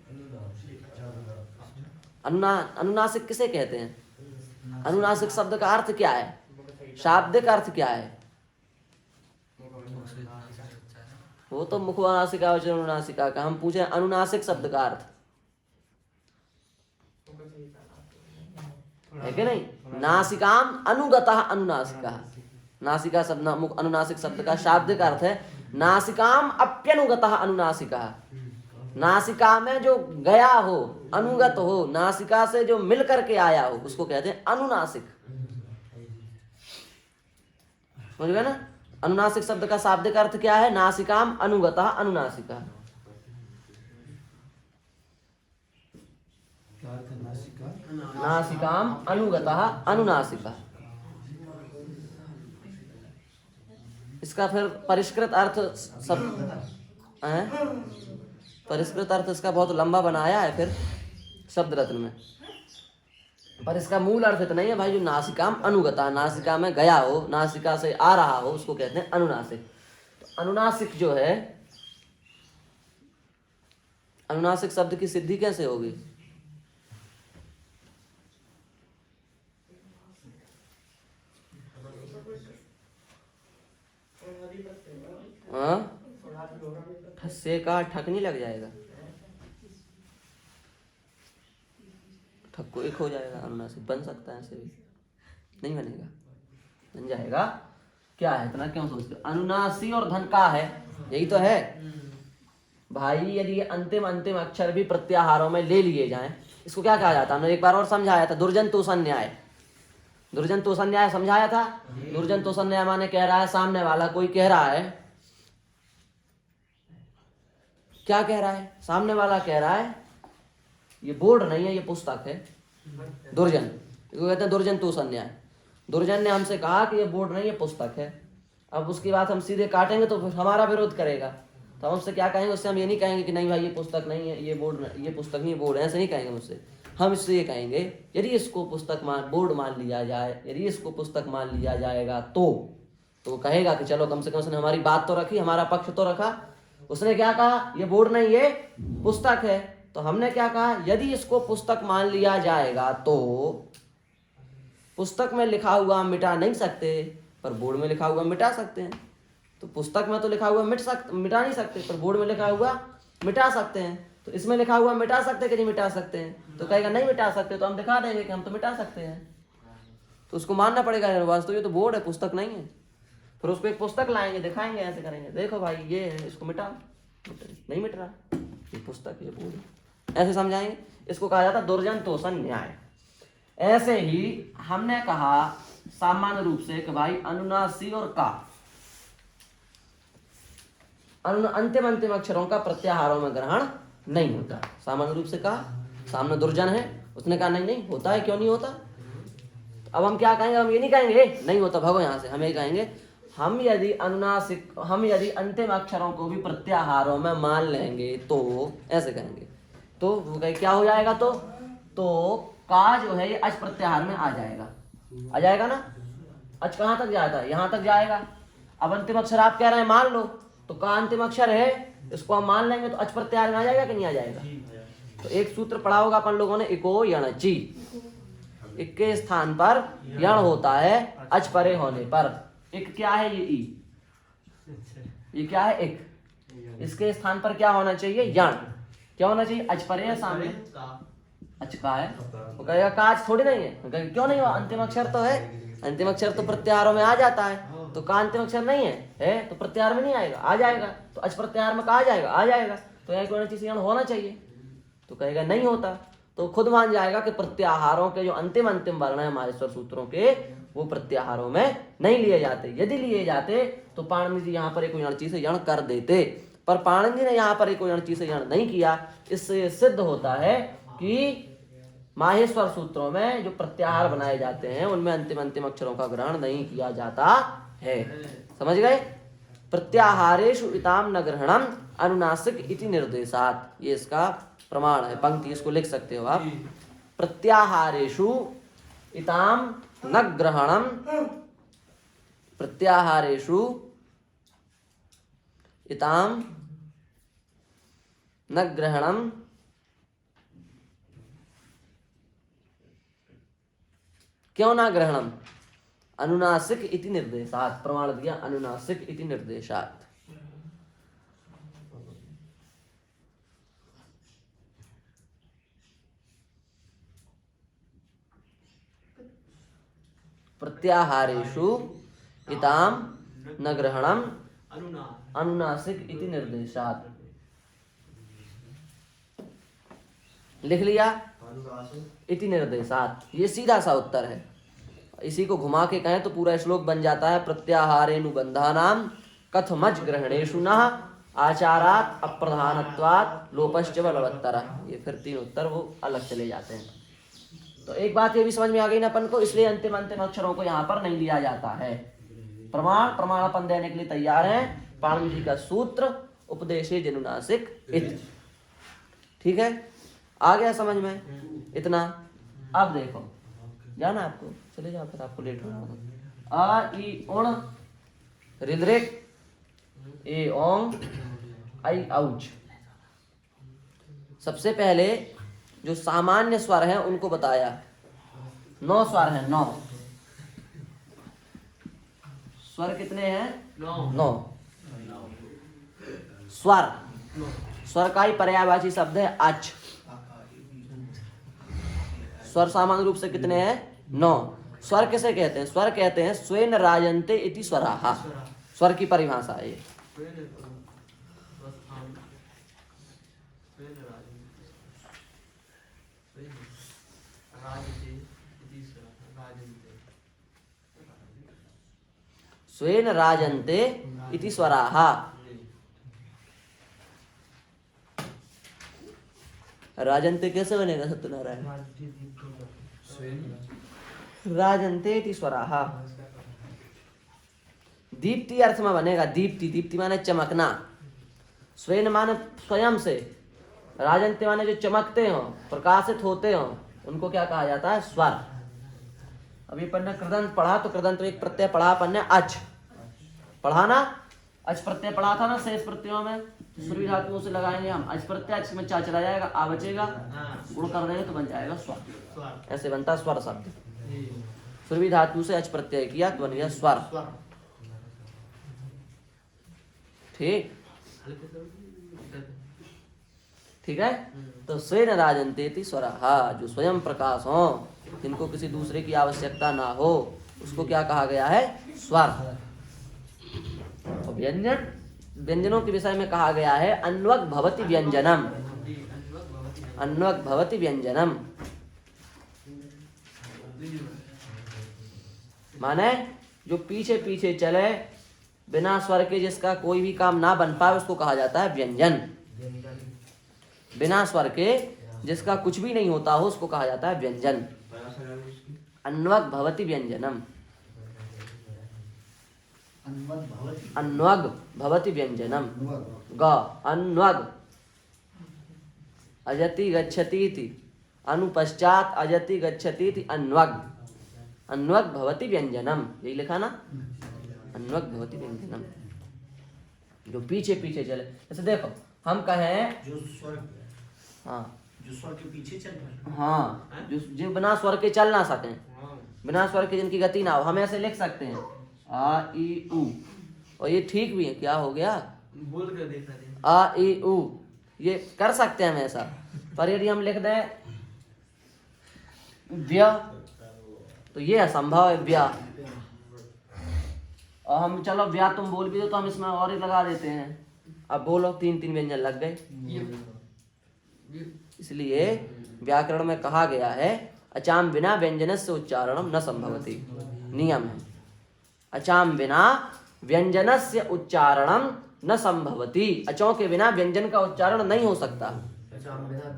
अनुनासिक किसे कहते हैं? अनुनासिक शब्द का अर्थ क्या है? शाब्दिक अर्थ क्या है? वो तो मुखनासिका और अनुनासिका का, हम पूछे अनुनासिक शब्द का अर्थ है कि नहीं? नासिकाम अनुगतः अनुनासिका, नासिका शब्द मुख अनुनासिक शब्द का शाब्दिक अर्थ है नासिकाम अप्यनुगतः अनुनासिका, नासिका में जो गया हो, अनुगत हो, नासिका से जो मिल करके आया हो, उसको कहते हैं अनुनासिक। समझ गए ना? अनुनासिक शब्द का शाब्दिक अर्थ क्या है? नासिकाम अनुगतः अनुनासिका। नासिकाम अनुगतः अनुनासिका। इसका फिर परिष्कृत अर्थ सब है, परिष्कृत अर्थ इसका बहुत लंबा बनाया है फिर शब्द रत्न में, पर इसका मूल अर्थ इतना ही है भाई, जो नासिकाम अनुगता, नासिका में गया हो, नासिका से आ रहा हो, उसको कहते हैं अनुनासिक। तो अनुनासिक जो है, अनुनासिक शब्द की सिद्धि कैसे होगी? से का ठक नहीं लग जाएगा, ठक को एक हो जाएगा, अनुनासिक बन सकता है, ऐसे भी नहीं बनेगा, बन जाएगा। क्या है, इतना क्यों सोचते हो? अनुनासी और धन का है, यही तो है भाई। यदि अंतिम अंतिम अक्षर भी प्रत्याहारों में ले लिए जाएं, इसको क्या कहा जाता है? हमने एक बार और समझाया था, दुर्जन तोषण न्याय। दुर्जन तोषण न्याय समझाया था। दुर्जन तोषण न्याय माने कह रहा है, सामने वाला कोई कह रहा है, क्या कह रहा है? सामने वाला कह रहा है ये बोर्ड नहीं है, ये पुस्तक है। दुर्जन, इसको कहते हैं दुर्जन तोषण न्याय। दुर्जन ने हमसे कहा कि ये बोर्ड नहीं, ये पुस्तक है। अब उसकी बात हम सीधे काटेंगे तो फिर हमारा विरोध करेगा, तो हम उससे क्या कहेंगे? उससे हम ये नहीं कहेंगे कि नहीं भाई ये पुस्तक नहीं है, ये बोर्ड, ये पुस्तक नहीं, बोर्ड है, ऐसे नहीं कहेंगे मुझसे। हम इससे ये कहेंगे, यदि इसको पुस्तक बोर्ड मान लिया जाए, यदि इसको पुस्तक मान लिया जाएगा तो कहेगा कि चलो कम से कम उसने हमारी बात तो रखी, हमारा पक्ष तो रखा। उसने क्या कहा? ये बोर्ड नहीं, ये पुस्तक है। तो हमने क्या कहा? यदि इसको पुस्तक मान लिया जाएगा तो पुस्तक में लिखा हुआ हम मिटा नहीं सकते, पर बोर्ड में लिखा हुआ मिटा सकते हैं। तो पुस्तक में तो लिखा हुआ मिटा नहीं सकते, पर बोर्ड में लिखा हुआ मिटा सकते हैं। तो इसमें लिखा हुआ मिटा सकते कि नहीं मिटा सकते हैं? तो कहेगा नहीं मिटा सकते, तो हम दिखा देंगे कि हम तो मिटा सकते हैं। तो उसको मानना पड़ेगा, वास्तव ये तो बोर्ड है, पुस्तक नहीं है। फिर उसको एक पुस्तक लाएंगे, दिखाएंगे, ऐसे करेंगे, देखो भाई ये है, इसको मिटा, नहीं मिट रहा, ये पुस्तक, ये बोर्ड, ऐसे समझाएंगे। इसको कहा जाता है दुर्जन तोषण न्याय। ऐसे ही हमने कहा सामान्य रूप से कि भाई अनुनासी और का, अंतिम अंतिम अक्षरों का प्रत्याहारों में ग्रहण नहीं होता। सामान्य रूप से कहा, सामने दुर्जन है, उसने कहा नहीं नहीं होता है, क्यों नहीं होता? अब हम क्या कहेंगे? हम ये नहीं कहेंगे नहीं होता, भगो यहाँ से। हम ये कहेंगे, हम यदि अंतिम अक्षरों को भी प्रत्याहारों में मान लेंगे तो, ऐसे कहेंगे, तो वो कहे क्या हो जाएगा? तो का जो है ये अच प्रत्याहार में आ जाएगा ना। अच कहाँ तक जाता है? यहाँ तक जाएगा। अब अंतिम अक्षर आप कह रहे हैं मान लो, तो का अंतिम अक्षर है, इसको हम मान लेंगे तो अच प्रत्याहार में आ जाएगा कि नहीं आ जाएगा? तो एक सूत्र पढ़ा होगा अपन लोगों ने, इको यणचि। इक के स्थान पर यण होता है अच परे होने पर। इक क्या है? ये ई, ये क्या है? इक। इसके स्थान पर क्या होना चाहिए? यण। क्या होना चाहिए? अच परे है सामने, अच का है। वो कहेगा काच थोड़ी नहीं है, क्यों नहीं हुआ? अंतिम अक्षर तो है, अंतिम अक्षर तो प्रत्याहारों में आ जाता है। तो का अंतिम अक्षर नहीं है तो प्रत्याहार में नहीं आएगा, आ जाएगा। तो अच प्रत्याहार में कहा जाएगा, आ जाएगा। तो यहाँ कोई चीज होना चाहिए, तो कहेगा नहीं होता। तो खुद मान जाएगा कि प्रत्याहारों के जो अंतिम अंतिम वर्ण है माहेश्वर सूत्रों के, वो प्रत्याहारों में नहीं लिए जाते। यदि लिए जाते तो पाणिनि जी यहाँ पर एक यणचि से यण कर देते, पर पाणिनि जी ने यहाँ पर एक यणचि से यण नहीं किया। इससे सिद्ध होता है कि माहेश्वर सूत्रों में जो प्रत्याहार बनाए जाते हैं उनमें अंतिम अंतिम अक्षरों का ग्रहण नहीं किया जाता है। समझ गए? प्रत्याहारेषु इताम न ग्रहणम अनुनासिक इति निर्देशात, ये इसका प्रमाण है। पंक्ति इसको लिख सकते हो आप। प्रत्याहारेषु इताम न ग्रहणम, प्रत्याहारेषु इताम न ग्रहणम क्यों ना ग्रहणम? अनुनासिक इति निर्देशात, प्रमाण दिया अनुनासिक इति निर्देशात। प्रत्याहारेषु इताम न ग्रहणम अनुनासिक इति निर्देशात। लिख लिया इति निर्देशात, ये सीधा सा उत्तर है। इसी को घुमा के कहें तो पूरा श्लोक बन जाता है प्रत्याहारेनुबंधानाम कथमच ग्रहणेषु नः आचारात अप्रधानत्वात् लोपश्च बलवत्तरः। ये फिर 3 उत्तर वो अलग चले जाते हैं। तो एक बात ये भी समझ में आ गई ना अपन को, इसलिए अंतिम अक्षरों को यहाँ पर नहीं लिया जाता है। प्रमाणपन देने के लिए तैयार है पाणिनि जी का सूत्र उपदेशे जनुनासिक इति। ठीक है, आ गया समझ में इतना? अब देखो, जाना आपको, चले जाओ फिर, आपको लेट होना होगा। आ ई उण ऋद्रिक ए ओंग आई औच। सबसे पहले जो सामान्य स्वर हैं उनको बताया। 9 स्वर हैं, 9 स्वर। कितने हैं? 9 स्वर। स्वर का ही पर्यायवाची शब्द है अच। स्वर सामान्य रूप से कितने हैं? 9। स्वर किसे कहते हैं? स्वर कहते हैं स्वेन राजन्ते इति स्वराः। स्वर की परिभाषा है ये। स्वेन राजन्ते इति स्वराः। राजन्ते कैसे बनेगा सत्यनारायण? राजन्ते इति स्वराः। दीप्ति अर्थ में बनेगा। दीप्ति, दीप्ति माने चमकना। स्वेन माने स्वयं से, राजन्ते माने जो चमकते हो, प्रकाशित होते हो, उनको क्या कहा जाता है? स्वर। अभी अपन ने कृदंत पढ़ा, तो कृदंत में एक प्रत्यय पढ़ा अपन ने अच, पढ़ा ना? अच प्रत्यय पढ़ा था ना शेष प्रत्ययों में। सुरभि धातुओं से लगाएंगे हम अच प्रत्यय, अच में चा चला जाएगा, आ बचेगा, गुण कर देंगे तो बन जाएगा स्वर। ऐसे बनता है स्वर शब्द। सुरभि धातु से अच प्रत्यय किया तो बन गया स्वर। ठीक, ठीक है। तो स्वेन राजन्ते इति स्वराः, जो स्वयं प्रकाश हो, जिनको किसी दूसरे की आवश्यकता ना हो, उसको क्या कहा गया है? स्वर। और व्यंजन, व्यंजनों के विषय में कहा गया है अन्वग भवति व्यंजनम। अन्वग भवति व्यंजनम माने जो पीछे पीछे चले, बिना स्वर के जिसका कोई भी काम ना बन पाए, उसको कहा जाता है व्यंजन। बिना स्वर के जिसका कुछ भी नहीं होता हो, उसको कहा जाता है व्यंजन। अन्वग भवति व्यंजनम। अन्वग भवति व्यंजनम। ग अन्वग अजति गच्छति इति, अनुपश्चात अजति गच्छति इति अन्वग। अन्वग भवति व्यंजनम, यही लिखा ना? अन्वग भवति व्यंजनम, जो पीछे पीछे चले। जैसे देखो, हम कहें जो स्वर, हाँ, जो स्वर के पीछे चल रहा है, हाँ, जो बिना स्वर के चल ना सकें, बिना स्वर के जिनकी गति ना हो, हम ऐसे लिख सकते हैं आ ई उ। और ये ठीक भी है। क्या हो गया? बोल कर देखा दे। आ ई उ, ये कर सकते हैं हम ऐसा। पर यदि हम लिख दें व्य, तो ये असंभव है व्या। और हम चलो व्या तुम बोल भी दो, तो हम इसमें और ही लगा देते हैं। अब बोलो, 3 व्यंजन लग गए। इसलिए व्याकरण में कहा गया है अचाम बिना व्यंजनस्य उच्चारणम न संभवति। नियम है, अचाम बिना व्यंजनस्य उच्चारणम न संभवति। अचों के बिना व्यंजन का उच्चारण नहीं हो सकता। अचाम बिना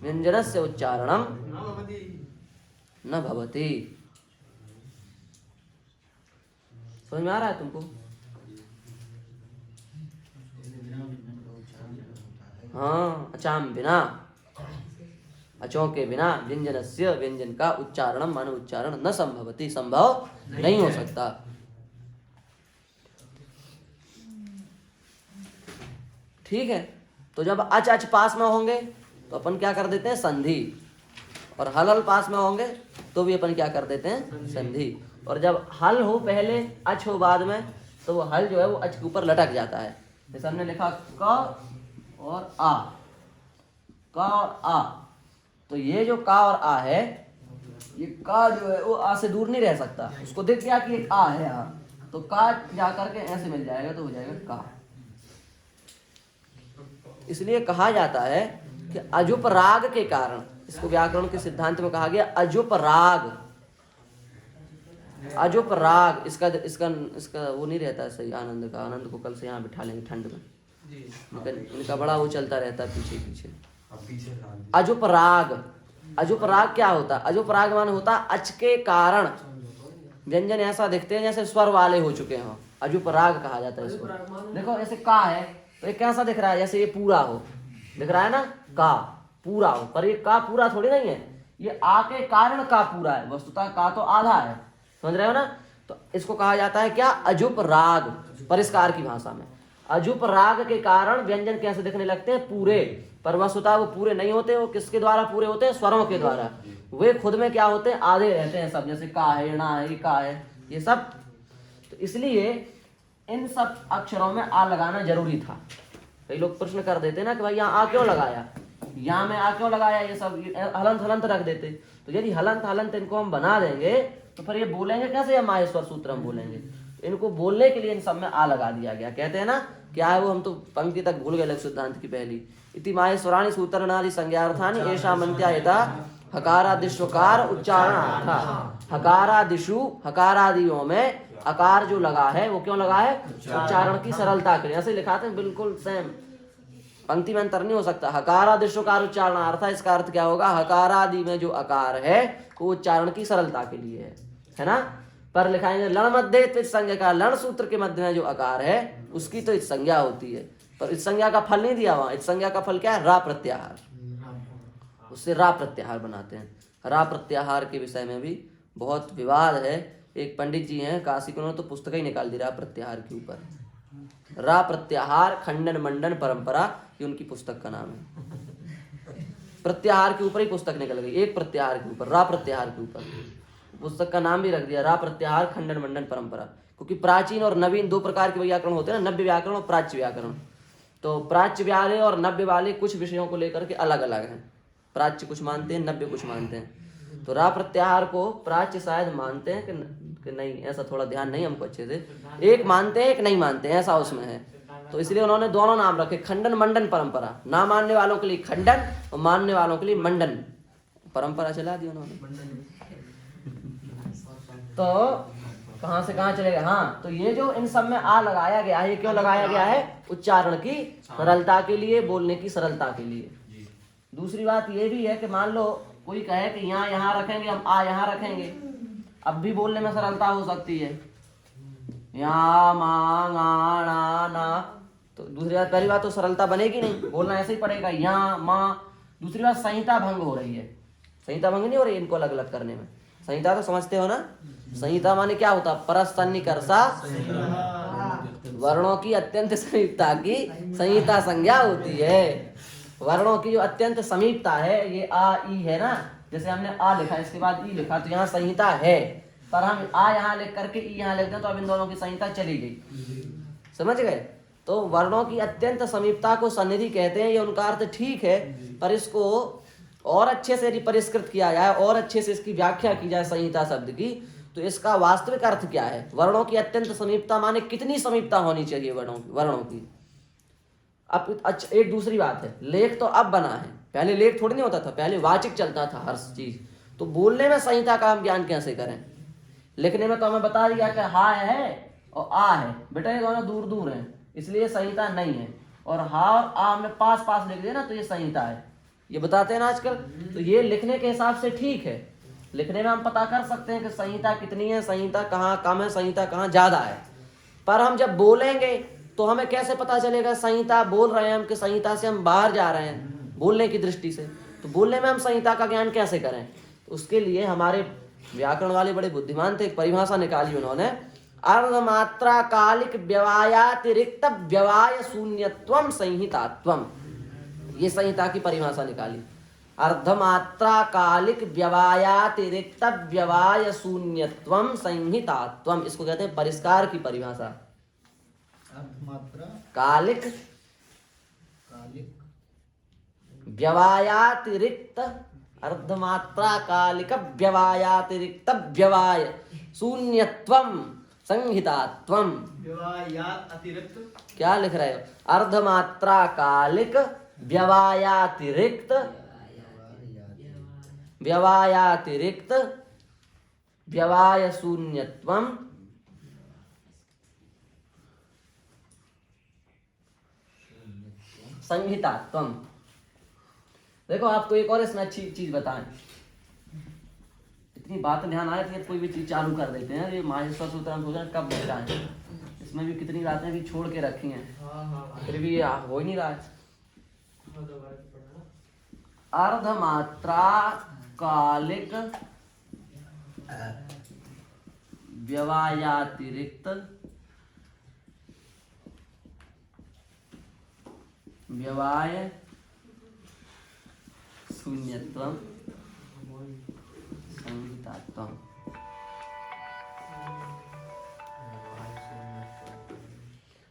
व्यंजनस्य उच्चारणम न भवति। समझ में आ रहा है तुमको? हाँ, अचाम बिना, अचों के बिना, व्यंजनस्य, व्यंजन का उच्चारणम माने उच्चारण न संभवति, संभव नहीं हो सकता। ठीक है। तो जब अच अच पास में होंगे तो अपन क्या कर देते हैं संधि, और हल हल पास में होंगे तो भी अपन क्या कर देते हैं संधि। और जब हल हो पहले अच हो बाद में तो वो हल जो है वो अच के ऊपर लटक जाता है। जैसे हमने लिखा क और आ, क और आ, तो ये जो का और आ है, ये का जो है वो आ से दूर नहीं रह सकता। उसको देख गया कि एक आ है यहाँ, तो का जा करके ऐसे मिल जाएगा तो हो जाएगा का। इसलिए कहा जाता है कि अजुप राग के कारण, इसको व्याकरण के सिद्धांत में कहा गया अजुप राग। अजुप राग इसका इसका इसका वो नहीं रहता है सही आनंद का। आनंद को कल से यहाँ बिठा लेंगे ठंड में, इनका बड़ा वो चलता रहता है पीछे पीछे। अजुप राग, अजुप राग क्या होता है? अजुप राग मान होता अच के कारण व्यंजन ऐसा दिखते हैं जैसे स्वर वाले हो चुके हों, अजुप राग कहा जाता है इसको। देखो ऐसे का है तो ये कैसा दिख रहा है? जैसे ये पूरा हो, दिख रहा है ना, का पूरा हो, पर ये का पूरा थोड़ी नहीं है, ये आ के कारण का पूरा है। वस्तुतः का तो आधा है, समझ रहे हो ना। तो इसको कहा जाता है क्या? अजुप राग, परिष्कार की भाषा में। अजुप राग के कारण व्यंजन कैसे दिखने लगते हैं? पूरे, पर वस्तुतः वो पूरे नहीं होते। वो किसके द्वारा पूरे होते हैं? स्वरों के द्वारा। वे खुद में क्या होते हैं? आधे रहते हैं सब, जैसे का है, ना है, का है, ये सब। तो इसलिए इन सब अक्षरों में आ लगाना जरूरी था। कई लोग प्रश्न कर देते ना कि भाई यहाँ आ क्यों लगाया, यहाँ में आ क्यों लगाया, ये सब हलंत हलंत रख देते। तो यदि हलंत हलंत इनको हम बना देंगे तो फिर ये बोलेंगे कैसे? या माहेश्वर सूत्र हम बोलेंगे। इनको बोलने के लिए इन सब में आ लगा दिया गया। कहते हैं ना, क्या है वो, हम तो पंक्ति तक भूल गए लघु सिद्धांत की पहली। इति माहेश्वराणि सूत्रनादि संज्ञार्थानि एषा मन्त्यायता हकारादिष्वकार उच्चारणार्था। हकारादिषु, हकारादियों में अकार जो लगा है वो क्यों लगा है? उच्चारण की सरलता के लिए। ऐसे लिखा था बिल्कुल सेम, पंक्ति में अंतर नहीं हो सकता। हकारादिष्वकार उच्चारणार्था, इसका अर्थ क्या होगा? हकारादि में जो अकार है वो उच्चारण की सरलता के लिए है ना। पर लिखाएंगे लण मध्य त्वित संज्ञा का, लण सूत्र के मध्य में जो अकार है उसकी तो इत संज्ञा होती है, पर इस संज्ञा का फल नहीं दिया वहां। इस संज्ञा का फल क्या है? रा प्रत्याहार, उससे रा प्रत्याहार बनाते हैं। रा प्रत्याहार के विषय में भी बहुत विवाद है। एक पंडित जी हैं काशी के, उन्होंने तो पुस्तक ही निकाल दी रा प्रत्याहार के ऊपर। रा प्रत्याहार खंडन मंडन परंपरा, ये उनकी पुस्तक का नाम है। प्रत्याहार के ऊपर ही पुस्तक निकल गई, एक प्रत्याहार के ऊपर, रा प्रत्याहार के ऊपर। पुस्तक का नाम भी रख दिया रा प्रत्याहार खंडन मंडन परंपरा। क्योंकि प्राचीन और नवीन दो प्रकार के व्याकरण होते हैं ना, नव्य व्याकरण और प्राच्य व्याकरण। तो प्राच्य वाले और नव्य वाले कुछ विषयों को लेकर के अलग अलग हैं। प्राच्य कुछ मानते हैं, नव्य कुछ मानते हैं। तो रा प्रत्याहार को प्राच्य शायद मानते हैं कि नहीं, ऐसा थोड़ा ध्यान नहीं हमको अच्छे से। एक मानते हैं, एक नहीं मानते हैं, ऐसा उसमें है। तो इसलिए उन्होंने दोनों नाम रखे, खंडन मंडन परंपरा। ना मानने वालों के लिए खंडन और मानने वालों के लिए मंडन परंपरा चला दी उन्होंने। तो कहां से कहां चलेगा? हाँ, तो ये जो इन सब में आ लगाया गया है, ये क्यों लगाया गया है? उच्चारण की सरलता के लिए, बोलने की सरलता के लिए। दूसरी बात ये भी है कि मान लो कोई कहे कि यहाँ यहाँ रखेंगे, हम आ यहाँ रखेंगे, अब भी बोलने में सरलता हो सकती है। यहाँ माँ गा ना ना, तो दूसरी बात, पहली बात तो सरलता बनेगी नहीं, बोलना ऐसे ही पड़ेगा यहाँ माँ। दूसरी बात, संहिता भंग हो रही है। संहिता भंग नहीं हो रही इनको अलग अलग करने में। संहिता तो समझते हो ना, संहिता माने क्या होता? परसन्निकर्षा वर्णों की अत्यंत समीपता की संहिता संज्ञा होती है। वर्णों की जो अत्यंत समीपता है, ये आ ई है ना, जैसे हमने आ लिखा इसके बाद ई लिखा, तो यहाँ संहिता है। पर हम आ यहाँ लिख करके ई यहाँ लिखते हैं तो अब इन दोनों की संहिता चली गई। समझ गए? तो वर्णों की अत्यंत समीपता को सन्निधि कहते हैं। ये उनका अर्थ ठीक है, पर इसको और अच्छे से यदि परिष्कृत किया जाए और अच्छे से इसकी व्याख्या की जाए संहिता शब्द की, तो इसका वास्तविक अर्थ क्या है? वर्णों की अत्यंत समीपता माने कितनी समीपता होनी चाहिए वर्णों की। अब अच्छा, एक दूसरी बात है, लेख तो अब बना है, पहले लेख थोड़ी नहीं होता था, पहले वाचिक चलता था हर चीज। तो बोलने में संहिता का हम ज्ञान कैसे करें? लिखने में तो हमें बता दिया कि हा है और आ है, बेटा ये दोनों दूर दूर हैं, इसलिए संहिता नहीं है। और हा और आ हमने पास पास लिख दिया ना, तो ये संहिता है, ये बताते हैं ना आजकल। तो ये लिखने के हिसाब से ठीक है, लिखने में हम पता कर सकते हैं कि संहिता कितनी है, संहिता कहाँ कम है, संहिता कहाँ ज्यादा है। पर हम जब बोलेंगे तो हमें कैसे पता चलेगा संहिता बोल रहे हैं हम कि संहिता से हम बाहर जा रहे हैं बोलने की दृष्टि से? तो बोलने में हम संहिता का ज्ञान कैसे करें? उसके लिए हमारे व्याकरण वाले बड़े बुद्धिमान थे, एक परिभाषा निकाली उन्होंने, अर्धमात्रा कालिक व्यवायातिरिक्त व्यवाय शून्यत्वम संहितात्वम। ये संहिता की परिभाषा निकाली। अर्धमात्रा कालिक व्यवायातिरिक्त व्यवाय शून्यत्वम संहितात्वम, इसको कहते हैं परिष्कार की परिभाषा। अर्धमात्रा कालिक कालिक व्यवायातिरिक्त, अर्धमात्रा कालिक व्यवायातिरिक्त व्यवाय शून्यत्वम संहितात्वम। व्यवायात अतिरिक्त क्या लिख रहे हो? अर्धमात्रा कालिक व्यवायातिरिक्त, व्यवायातिरिक्त व्यवाय शून्यत्वम संहितात्वम। देखो आपको एक और इसमें अच्छी चीज बताएं, इतनी बात ध्यान आए कि कोई भी चीज चालू कर देते हैं। ये माहेश्वर सूत्र हम सोच रहे हैं कब बताएं, इसमें भी कितनी बातें भी छोड़ के रखी हैं, फिर भी ये हो ही नहीं रहा है। अर्धमात्रा कालिक व्यवायातिरिक्त व्यवाय शून्यत्वम संहितात्वम।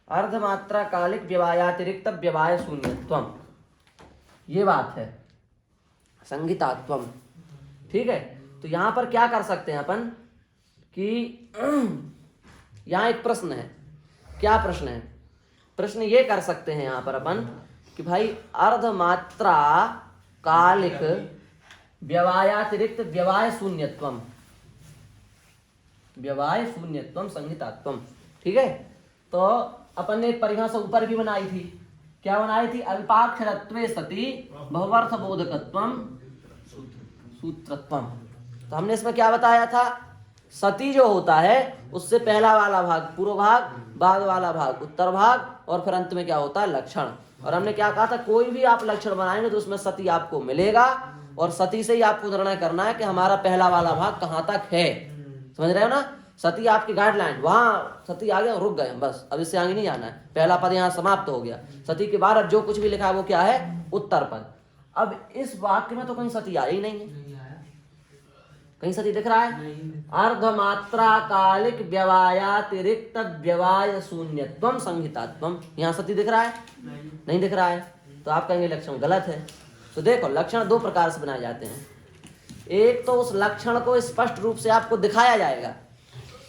अर्धमात्रा कालिक व्यवायातिरिक्त व्यवाय शून्यत्वम, ये बात है संहितात्वम। ठीक है, तो यहां पर क्या कर सकते हैं अपन कि यहां एक प्रश्न है। क्या प्रश्न है? प्रश्न ये कर सकते हैं यहां पर अपन कि भाई अर्धमात्रा कालिक व्यवायातिरिक्त व्यवाय शून्यत्वम, व्यवाय शून्यत्वम संहितात्वम। ठीक है, तो अपन ने एक परिभाषा ऊपर भी बनाई थी। क्या बनाई थी? अल्पाक्षरत्वे सति बहुवर्थ बोधकत्वम सूत्रत्वम। तो हमने इसमें क्या बताया था? सती जो होता है उससे पहला वाला भाग पूर्व भाग, बाद वाला भाग उत्तर भाग, और फिर अंत में क्या होता है? लक्षण। और हमने क्या कहा था? कोई भी आप लक्षण बनाएंगे तो उसमें सती आपको मिलेगा, और सती से ही आपको निर्णय करना है कि हमारा पहला वाला भाग कहाँ तक है। समझ रहे हो ना? सती आपकी गाइडलाइन, वहां सती आ गया रुक गए, बस अब इससे आगे नहीं जाना है। पहला पद यहाँ समाप्त हो गया। सती के बाद अब जो कुछ भी लिखा है वो क्या है? उत्तर पद। अब इस वाक्य में तो कहीं सती आ ही नहीं है, कहीं सती दिख रहा है? अर्धमात्रा कालिक व्यवायातिरिक्त व्यवाय शून्यत्वम संहितात्वम, यहाँ सती दिख रहा है? नहीं दिख रहा है। तो आप कहेंगे लक्षण गलत है। तो देखो लक्षण दो प्रकार से बनाए जाते हैं। एक तो उस लक्षण को स्पष्ट रूप से आपको दिखाया जाएगा,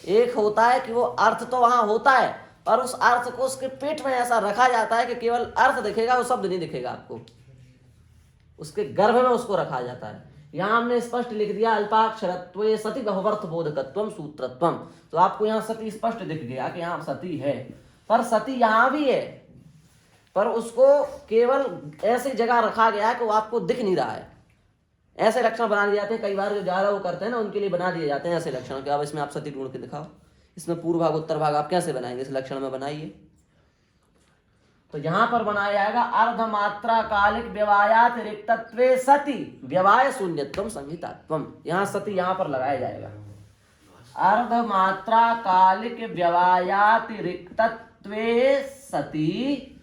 एक होता है कि वो अर्थ तो वहां होता है और उस अर्थ को उसके पेट में ऐसा रखा जाता है कि केवल अर्थ दिखेगा, वो शब्द नहीं दिखेगा आपको, उसके गर्भ में उसको रखा जाता है। यहाँ हमने स्पष्ट लिख दिया अल्पाक्षरत्वे सति बहुवर्थ बोधकत्वम सूत्रत्वम। तो आपको यहाँ सती स्पष्ट दिख गया कि यहाँ सती है, पर सती यहाँ भी है, पर उसको केवल ऐसी जगह रखा गया है कि वो आपको दिख नहीं रहा है। ऐसे लक्षण बना दिए जाते हैं, कई बार जो ज्यादा वो करते हैं ना उनके लिए बना दिए जाते हैं ऐसे लक्षण कि अब इसमें आप सती ढूंढ के दिखाओ, इसमें पूर्व भाग उत्तर भाग आप कैसे बनाएंगे? इस लक्षण में बनाइए। तो यहां पर बनाया जाएगा अर्धमात्रा कालिक व्यवायातिरिक्तत्वे सति व्यवाय शून्यत्वम संहितात्वम। यहाँ सति यहाँ पर लगाया जाएगा। अर्धमात्रा कालिक व्यवायातिरिक्तत्वे सति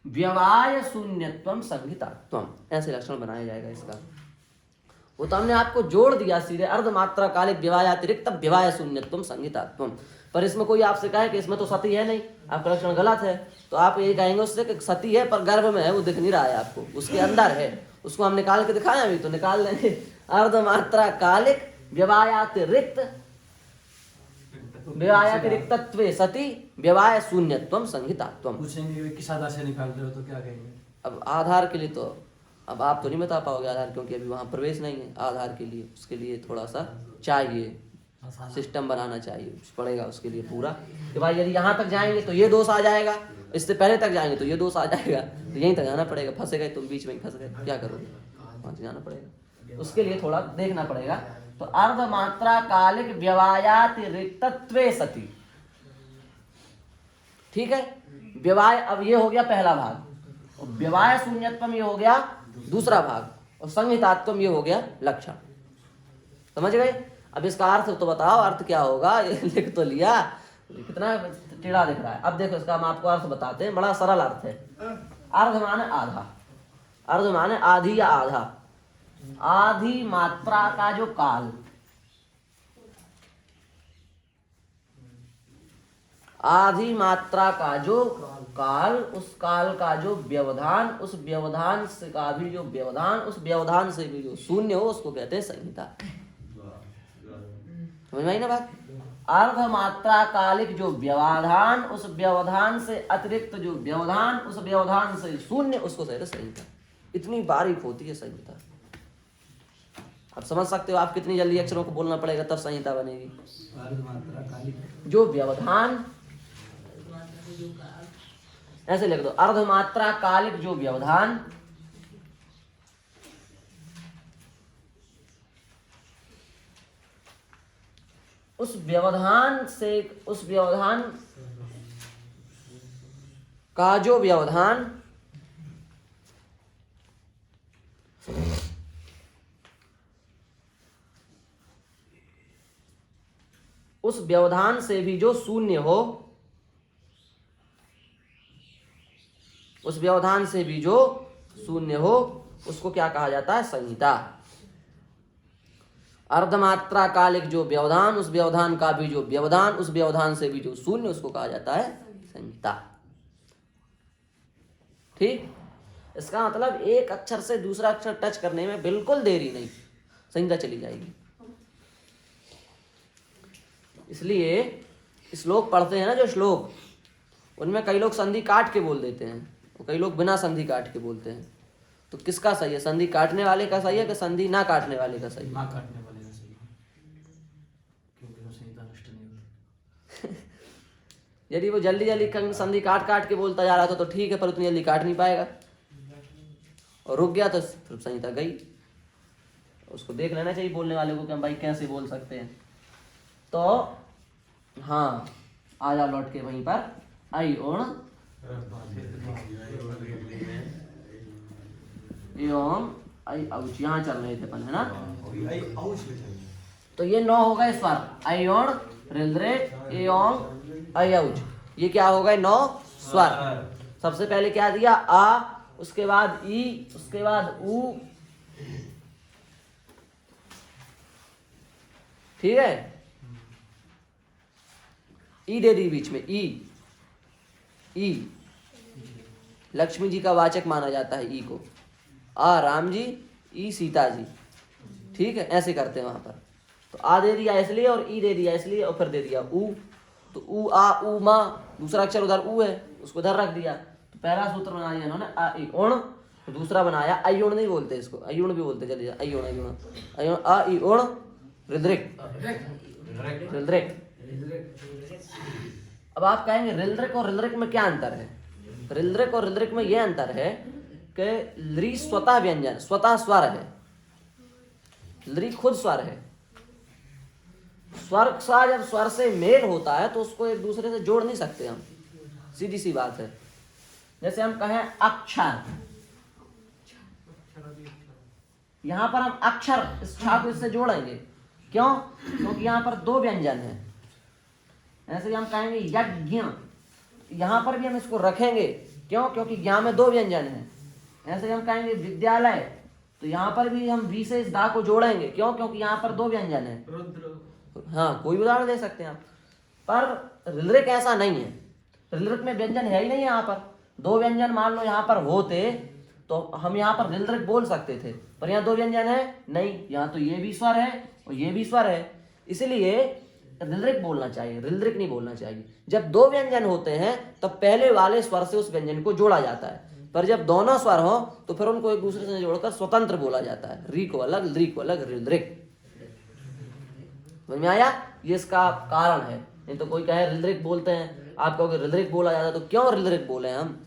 व्यवाय शून्यत्वम संहितात्वम, ऐसे लक्षण बनाया जाएगा इसका। वो तो हमने आपको जोड़ दिया सीधे, अर्धमात्रा कालिक व्यवायातिरिक्त व्यवाय शून्यत्वम संहितात्वम। पर इसमें कोई आपसे कहे कि इसमें तो सती है नहीं, आपका लक्षण गलत है, तो आप ये कहेंगे उससे कि सती है पर गर्भ में है, वो दिख नहीं रहा है आपको, उसके अंदर है, उसको हम निकाल के दिखाएं अभी तो निकाल लेंगे। अर्धमात्रा कालिक व्यवायातिरिक्तत्वे सति व्यवाय शून्यत्वम संहितात्वम। पूछेंगे किस आधार से निकाल रहे हो तो क्या कहेंगे? अब आधार के लिए तो अब आप तो नहीं बता पाओगे आधार, क्योंकि अभी वहां प्रवेश नहीं है आधार के लिए। उसके लिए थोड़ा सा चाहिए, सिस्टम बनाना चाहिए पड़ेगा उसके लिए पूरा, कि भाई यदि यहाँ तक जाएंगे तो ये दोष आ जाएगा, इससे पहले तक जाएंगे तो ये दोष आ जाएगा, तो यहीं तक जाना पड़ेगा। फंसे गए तुम बीच में ही फंस गए, क्या करोगे? वहां से जाना पड़ेगा, उसके लिए थोड़ा देखना पड़ेगा। तो अर्धमात्रा कालिक व्यवायातिरिक्तत्वे सति, ठीक है। व्यवाय अब ये हो गया पहला भाग, और व्यवाय शून्यत्वम ये हो गया दूसरा भाग, और संहितात्वम ये हो गया लक्षण। समझ गए? अब इसका अर्थ तो बताओ, अर्थ क्या होगा? ये लिख तो लिया, कितना टेढ़ा दिख रहा है। अब देखो इसका हम आपको अर्थ बताते हैं, बड़ा सरल अर्थ है। अर्ध माने आधा, अर्ध माने आधी या आधा, आधी मात्रा का जो काल, आधी मात्रा का जो काल, उस काल का जो व्यवधान, उस व्यवधान से का भी जो व्यवधान, उस व्यवधान से भी जो शून्य हो उसको कहते हैं संहिता। समझ में आई ना बात? अर्ध मात्रा कालिक जो व्यवधान, उस व्यवधान से अतिरिक्त जो व्यवधान, उस व्यवधान से शून्य, उसको कहते हैं संहिता। इतनी बारीक होती है संहिता। आप समझ सकते हो आप कितनी जल्दी अक्षरों को बोलना पड़ेगा तब संहिता बनेगी। जो व्यवधान, ऐसे लिख दो, अर्धमात्रा कालिक जो व्यवधान, उस व्यवधान से, उस व्यवधान का जो व्यवधान, उस व्यवधान से भी जो शून्य हो, उस व्यवधान से भी जो शून्य हो, उसको क्या कहा जाता है? संहिता। अर्धमात्रा कालिक जो व्यवधान, उस व्यवधान का भी जो व्यवधान, उस व्यवधान से भी जो शून्य, उसको कहा जाता है संहिता। ठीक, इसका मतलब एक अक्षर से दूसरा अक्षर टच करने में बिल्कुल देरी नहीं, संहिता चली जाएगी। इसलिए श्लोक पढ़ते हैं ना, जो श्लोक, उनमें कई लोग संधि काट के बोल देते हैं, कई लोग बिना संधि काट के बोलते हैं। तो किसका सही है? संधि काटने वाले का सही है कि संधि ना काटने वाले का सही है? ना काटने वाले का सही है, क्योंकि वो संहिता नष्ट नहीं होती। यदि वो जल्दी जल्दी संधि काट काट के बोलता जा रहा था तो ठीक है, पर उतनी जल्दी काट नहीं पाएगा, और रुक गया तो फिर संहिता गई। उसको देख लेना चाहिए बोलने वाले को कि हम भाई कैसे बोल सकते हैं। तो हाँ, आ जा लौट के वहीं पर, आई ओण एवं आई औच, यहाँ चल रहे थे अपन, है ना? तो ये 9 हो गए स्वर, आई ओण, रिल्द्रेक, एवं आई औच। ये क्या हो गए? 9 स्वर। सबसे पहले क्या दिया? आ, उसके बाद ई, उसके बाद ऊ, ठीक है? ई दे दी बीच में, ई, ई लक्ष्मी जी का वाचक माना जाता है ई को। आ राम जी, ई सीता जी, ठीक है? ऐसे करते हैं वहां पर। तो आ दे दिया इसलिए, और ई दे दिया इसलिए, और फिर दे दिया ऊ। तो ऊ, आ, ऊ, माँ, दूसरा अक्षर उधर ऊ है, उसको उधर रख दिया। तो पहला सूत्र बना दिया इन्होंने, आ ई ओण। तो दूसरा बनाया अयोण, नहीं बोलते इसको, अयोण भी बोलते, चलिए अयोण, अयोण, अयोण, आ ई ओण, रिद्रिक, रिद्रिक। अब आप कहेंगे रिल्द्रिक और रिल्द्रिक में क्या अंतर है? रिल्द्रिक और रिल्द्रिक में यह अंतर है कि लृ स्वतः व्यंजन, स्वतः स्वर है, लृ खुद स्वर है। स्वर सा जब स्वर से मेल होता है तो उसको एक दूसरे से जोड़ नहीं सकते हम, सीधी सी बात है। जैसे हम कहें अक्षर, यहां पर हम अक्षर, इस छा को इससे जोड़ेंगे, क्यों? क्योंकि यहां पर 2 व्यंजन है। ऐसे ही हम कहेंगे यज्ञ, यहां पर भी हम इसको रखेंगे, क्यों? क्योंकि यहाँ में 2 व्यंजन है। ऐसे ही हम कहेंगे विद्यालय, तो यहाँ पर भी हम वी से इस दा को जोड़ेंगे, क्यों? क्योंकि यहाँ पर 2 व्यंजन है। हाँ, कोई उदाहरण दे सकते हैं आप। पर रिल्द्रिक ऐसा नहीं है, रिल्द्रिक में व्यंजन है ही नहीं। यहाँ पर 2 व्यंजन मान लो यहाँ पर होते तो हम यहाँ पर रिल्द्रिक बोल सकते थे, पर यहाँ 2 व्यंजन है नहीं, यहाँ तो ये भी स्वर है और ये भी स्वर है, इसलिए रिल्द्रिक बोलना चाहिए, रिल्द्रिक नहीं बोलना चाहिए। जब 2 व्यंजन होते हैं तब पहले वाले स्वर से उस व्यंजन को जोड़ा जाता है, पर जब दोनों स्वर हो तो फिर उनको एक दूसरे से जोड़कर स्वतंत्र बोला जाता है, री को अलग, लृ को अलग, रिल्द्रिक। समझ में आया? ये इसका कारण है। नहीं तो कोई कहे रिल्द्रिक बोलते हैं, आप कहोगे रिल्द्रिक बोला जाता है, तो क्यों रिल्द्रिक बोले हम?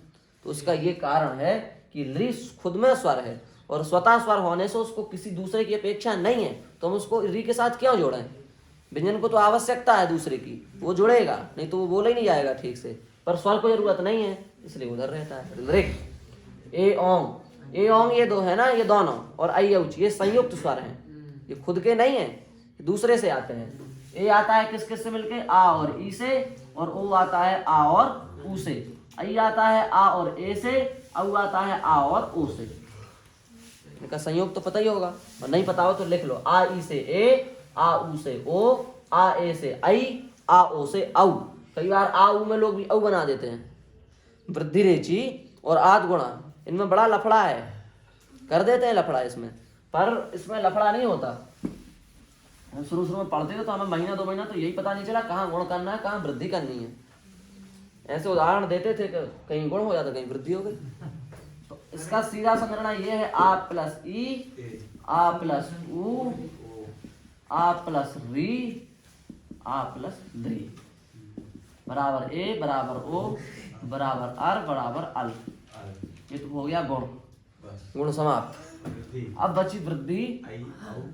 तो उसका ये कारण है कि लृ खुद में स्वर है, और स्वतः स्वर होने से उसको किसी दूसरे की अपेक्षा नहीं है, तो हम उसको री के साथ क्यों जोड़ें? व्यंजन को तो आवश्यकता है दूसरे की, वो जुड़ेगा, नहीं तो वो बोला ही नहीं जाएगा ठीक से। पर स्वर को जरूरत नहीं है, इसलिए उधर रहता है रिल्द्रिक। ए ओंग, ए ओंग ये 2 है ना, ये दोनों, और आई औच ये संयुक्त स्वर हैं, ये खुद के नहीं है, दूसरे से आते हैं। ए आता है किस किस से मिलके? आ और ई से, और ओ आता है आ और ऊ से। आई आता है आ और ए से, औ आता है आ और ओ से। इनका संयोग तो पता ही होगा, और नहीं पता हो तो लिख लो। आ ई से ए, आ ऊ से ओ, आ ए से आई, आ ओ से औ। कई बार आ ऊ में लोग भी औ बना देते हैं। वृद्धि रेची और आद गुणा, इनमें बड़ा लफड़ा है, कर देते हैं लफड़ा इसमें, पर इसमें लफड़ा नहीं होता। शुरू शुरू में पढ़ते थे तो हमें महीना 2 महीना तो यही पता नहीं चला कहाँ गुण करना है, कहाँ वृद्धि करनी है। ऐसे उदाहरण देते थे कि कहीं गुण हो जाता, कहीं वृद्धि हो गई। तो इसका सीधा सा निर्णय ये है, आ प्लस ई, आ प्लस ऊ, आ प्लस री, आ प्लस द्री बराबर ए बराबर ओ बराबर अर बराबर अल। ये तो हो गया गुण, गुण समाप्त। अब बची वृद्धि,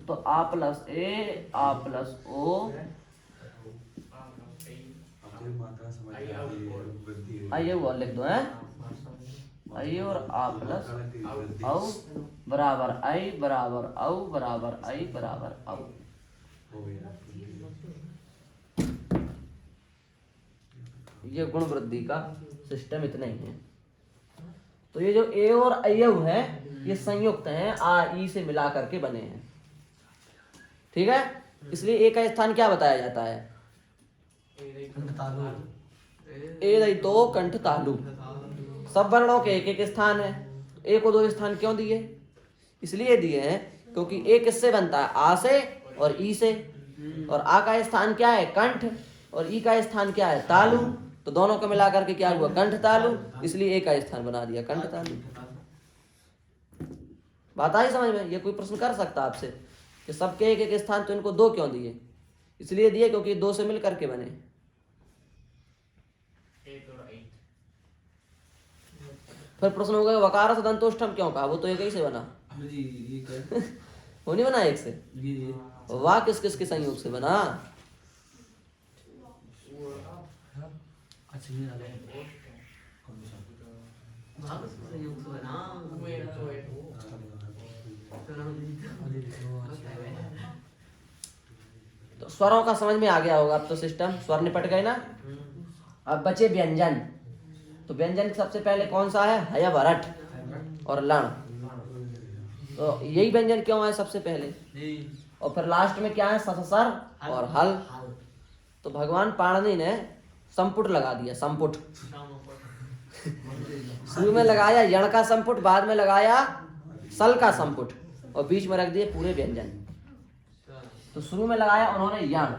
तो आ प्लस ए, आ प्लस ओ, आइए वो लिख दो है, आइए और आ प्लस औ बराबर आई बराबर औ बराबर आई बराबर औ। ये गुण वृद्धि का सिस्टम इतना ही है। तो ये जो ए और अयव है ये संयुक्त हैं, आ ई से मिला करके बने हैं, ठीक है। इसलिए ए का स्थान क्या बताया जाता है? ए दई तो कंठ तालु। सब वर्णों के एक एक स्थान है, ए को 2 स्थान क्यों दिए? इसलिए दिए हैं क्योंकि ए किससे बनता है? आ से और ई से, और आ का स्थान क्या है? कंठ, और ई का स्थान क्या है? तालु। तो दोनों को मिला करके क्या हुआ? कंठ तालु। इसलिए ए का स्थान बना दिया कंठ तालु। बात आई समझ में? ये कोई प्रश्न कर सकता आपसे कि सबके एक एक स्थान, तो इनको 2 क्यों दिए? इसलिए दिए क्योंकि 2 से मिल करके बने। फिर प्रश्न होगा वकार से दंतोष्ठम क्यों कहा? वो तो एक ही से बना, वो नहीं बना एक से। वाह किस किस के संयोग से बना? तो स्वरों का समझ में आ गया होगा अब तो सिस्टम, स्वर निपट गए ना। अब बचे व्यंजन। तो व्यंजन सबसे पहले कौन सा है? हय भरट और लण। तो यही व्यंजन क्यों है सबसे पहले? और फिर लास्ट में क्या है? सससर और हल। तो भगवान पाणिनि ने संपुट लगा दिया, संपुट। शुरू में लगाया यण का संपुट, बाद में लगाया सल का संपुट, और बीच में रख दिए पूरे व्यंजन। तो शुरू में लगाया उन्होंने यण,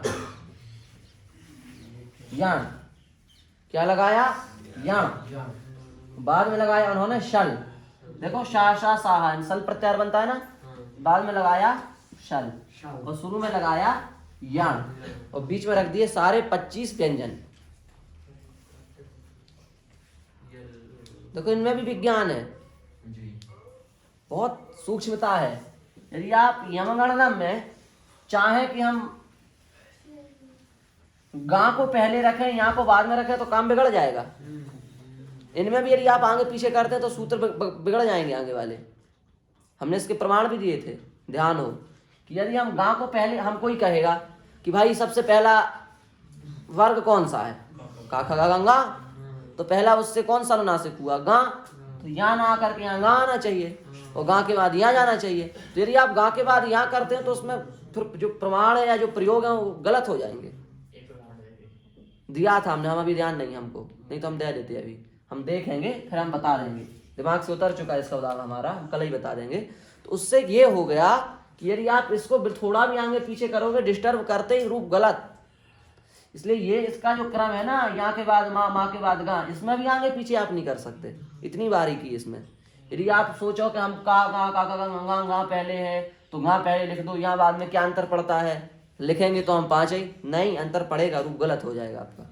यण क्या लगाया? यण। बाद में लगाया उन्होंने शल। देखो शा शा साहा सल प्रत्यार बनता है ना, बाद में लगाया शल, और शुरू में लगाया यण, और बीच में रख दिए सारे 25 व्यंजन। देखो इनमें भी विज्ञान है, बहुत सूक्ष्मता है। यदि आप यमगणनम में चाहे कि हम गा को पहले रखें, यहाँ को बाद में रखें, तो काम बिगड़ जाएगा। इनमें भी यदि आप आगे पीछे करते हैं तो सूत्र बिगड़ जाएंगे आगे वाले। हमने इसके प्रमाण भी दिए थे, ध्यान हो कि यदि हम गा को पहले, हम कोई कहेगा कि भाई सबसे पहला वर्ग कौन सा है? का खा गंगा, तो पहला उससे कौन सा अनुनासिक हुआ? गा। तो यहाँ ना आकर के यहाँ गा आना चाहिए, और गा के बाद यहाँ जाना चाहिए। तो यदि आप गा के बाद यहाँ करते हैं तो उसमें फिर जो प्रमाण है या जो प्रयोग है वो गलत हो जाएंगे। दिया था हमने, हम अभी ध्यान नहीं हमको, नहीं तो हम दे देते। अभी हम देखेंगे, फिर हम बता देंगे, दिमाग से उतर चुका है इसका उदाहरण हमारा, हम कल ही बता देंगे। तो उससे ये हो गया कि यदि आप इसको थोड़ा भी आगे पीछे करोगे, डिस्टर्ब करते ही रूप गलत। इसलिए ये इसका जो क्रम है ना, यहाँ के बाद माँ, माँ के बाद गा, इसमें भी आगे पीछे आप नहीं कर सकते, इतनी बारीकी इसमें। यदि आप सोचो कि हम का गा का गा गा पहले है तो गा पहले लिख दो, यहाँ बाद में क्या अंतर पड़ता है लिखेंगे तो हम 5 ही, नहीं अंतर पड़ेगा, रूप गलत हो जाएगा आपका।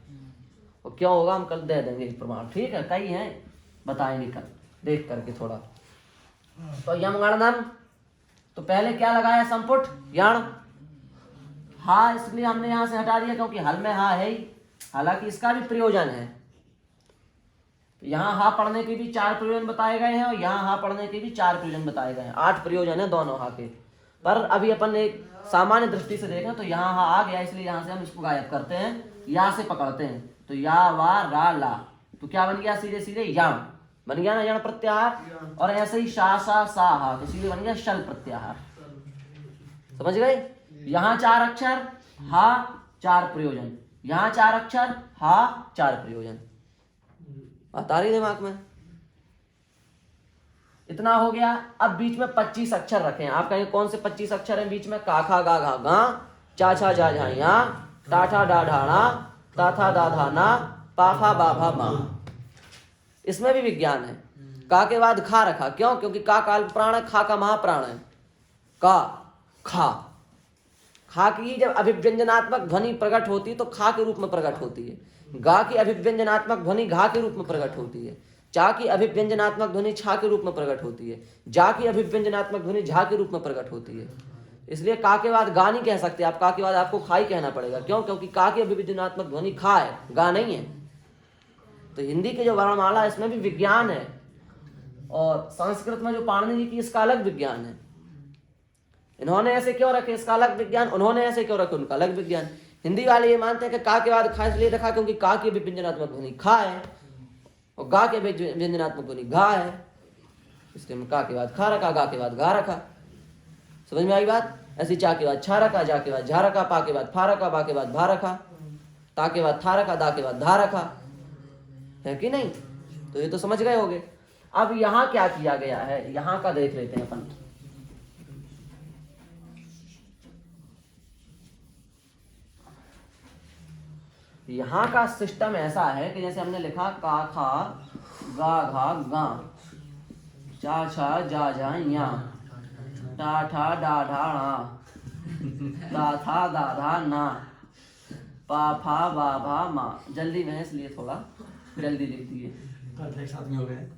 और क्या होगा हम कल दे देंगे प्रमाण, ठीक है? कई हैं, बताएंगे कल देख करके थोड़ा। तो यमगणनम, तो पहले क्या लगाया? संपुट यण। हा इसलिए हमने यहाँ से हटा दिया क्योंकि हल में हा है ही, हालांकि इसका भी प्रयोजन है। यहाँ हा पढ़ने के भी 4 प्रयोजन बताए गए हैं, और यहाँ हा पढ़ने के भी 4 प्रयोजन बताए गए हैं। 8 प्रयोजन है दोनों हा के। पर अभी अपन एक सामान्य दृष्टि से देखें तो यहाँ हा आ गया, इसलिए यहाँ से हम इसको गायब करते हैं, या से पकड़ते हैं। तो या वा रा ला, तो क्या बन गया? सीधे सीधे याम। बन गया ना यण प्रत्याहार। और ऐसे ही शा सा सा हा, तो सीधे बन गया शल प्रत्याहार। समझ गए? यहाँ 4 अक्षर, हा 4 प्रयोजन, यहाँ 4 अक्षर, हा 4 प्रयोजन। बात आ रही दिमाग में? इतना हो गया। अब बीच में 25 अक्षर रखे हैं। आप कहेंगे कौन से 25 अक्षर हैं बीच में? का खा गा घा गा, चा छा जा झा या, टा ठा डा ढा ना, ता था दा धा ना, पा फा बा भा मा। इसमें भी विज्ञान है। का के बाद खा रखा, क्यों? क्योंकि का काल प्राण है, खा का महाप्राण है। का खा, खा की जब अभिव्यंजनात्मक ध्वनि प्रकट होती है तो खा के रूप में प्रकट होती है। गा की अभिव्यंजनात्मक ध्वनि घा के रूप में प्रकट होती है। चा की अभिव्यंजनात्मक ध्वनि छा के रूप में प्रकट होती है। जा की अभिव्यंजनात्मक ध्वनि झा के रूप में प्रकट होती है। इसलिए का के बाद गा नहीं कह सकते आप, का के बाद आपको खा ही कहना पड़ेगा। क्यों? क्योंकि का की अभिव्यंजनात्मक ध्वनि खा है, गा नहीं है। तो हिंदी की जो वर्णमाला इसमें भी विज्ञान है, और संस्कृत में जो पाणिनि जी की इसका अलग विज्ञान है। इन्होंने ऐसे क्यों रखे इसका अलग विज्ञान, उन्होंने ऐसे क्यों रखे उनका अलग विज्ञान। हिंदी वाले ये मानते हैं कि का के बाद खा इसलिए रखा क्योंकि का की व्यंजनात्मक ध्वनि खा है और गा के व्यंजनात्मक ध्वनि गा है, इसलिए का के बाद खा रखा, गा के बाद गा रखा। समझ में आई बात? ऐसी चा के बाद छा रखा, जा के बाद झा रखा, पा के बाद फा रखा, बा के बाद भा रखा, ता के बाद था रखा, दा के बाद धा रखा, है कि नहीं? तो ये तो समझ गए होगे। अब यहाँ क्या किया गया है, यहाँ का देख लेते हैं अपन। यहाँ का सिस्टम ऐसा है कि जैसे हमने लिखा का खा गा घा गा, चा छा जा झा या, टा ठा डा ढा णा, ता था दा धा ना, पा फा बा भा मा। जल्दी में है इसलिए थोड़ा जल्दी लिख दिए। साथ में हो गए।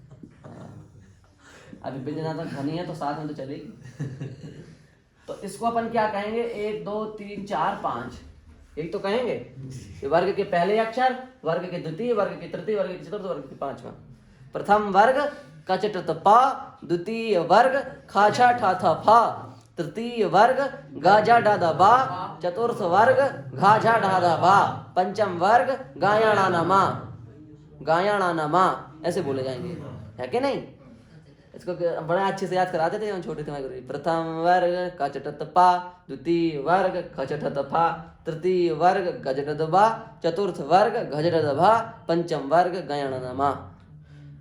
अभी व्यंजनात्मक ध्वनि है तो साथ में तो चलेगी। तो इसको अपन क्या कहेंगे? 1 2 3 4 5 एक तो कहेंगे। ये वर्ग के पहले अक्षर, वर्ग के द्वितीय, वर्ग के तृतीय, वर्ग के चतुर्थ, वर्ग के पांचवा। प्रथम वर्ग कचट पा, द्वितीय वर्ग खाछा ठा था फा, तृतीय वर्ग गाजा डा दा बा, चतुर्थ वर्ग घाझा डा दा बा, पंचम वर्ग गायाणा नमा, गायाणा नमा। ऐसे बोले जाएंगे, है कि नहीं? इसको बड़ा अच्छे से याद कराते थे हम छोटे थे हमारे गुरु जी। प्रथम वर्ग कचट पा, द्वितीय वर्ग खचट फा, तृतीय वर्ग गजट बा, चतुर्थ वर्ग घजट भा, पंचम वर्ग गयण नमा।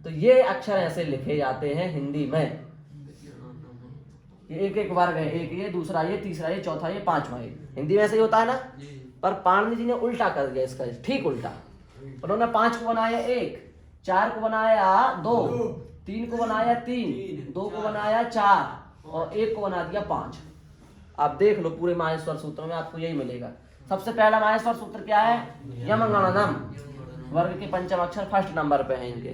तो ये अक्षर ऐसे लिखे जाते हैं हिंदी में। ये एक एक वर्ग है, एक ये, दूसरा ये, तीसरा ये, चौथा ये, पांचवा ये। हिंदी में ऐसे ही होता है ना। पर पाणिनि जी ने उल्टा कर दिया इसका, ठीक उल्टा। उन्होंने 5 को बनाया 1, 4 को बनाया 2, 3 को बनाया 3, 2 को बनाया 4 और 1 को बना दिया 5। आप देख लो पूरे माहेश्वर सूत्र में आपको यही मिलेगा। सबसे पहला माहेश्वर सूत्र क्या है? यम गणनम, वर्ग के पंचम अक्षर फर्स्ट नंबर पे हैं इनके।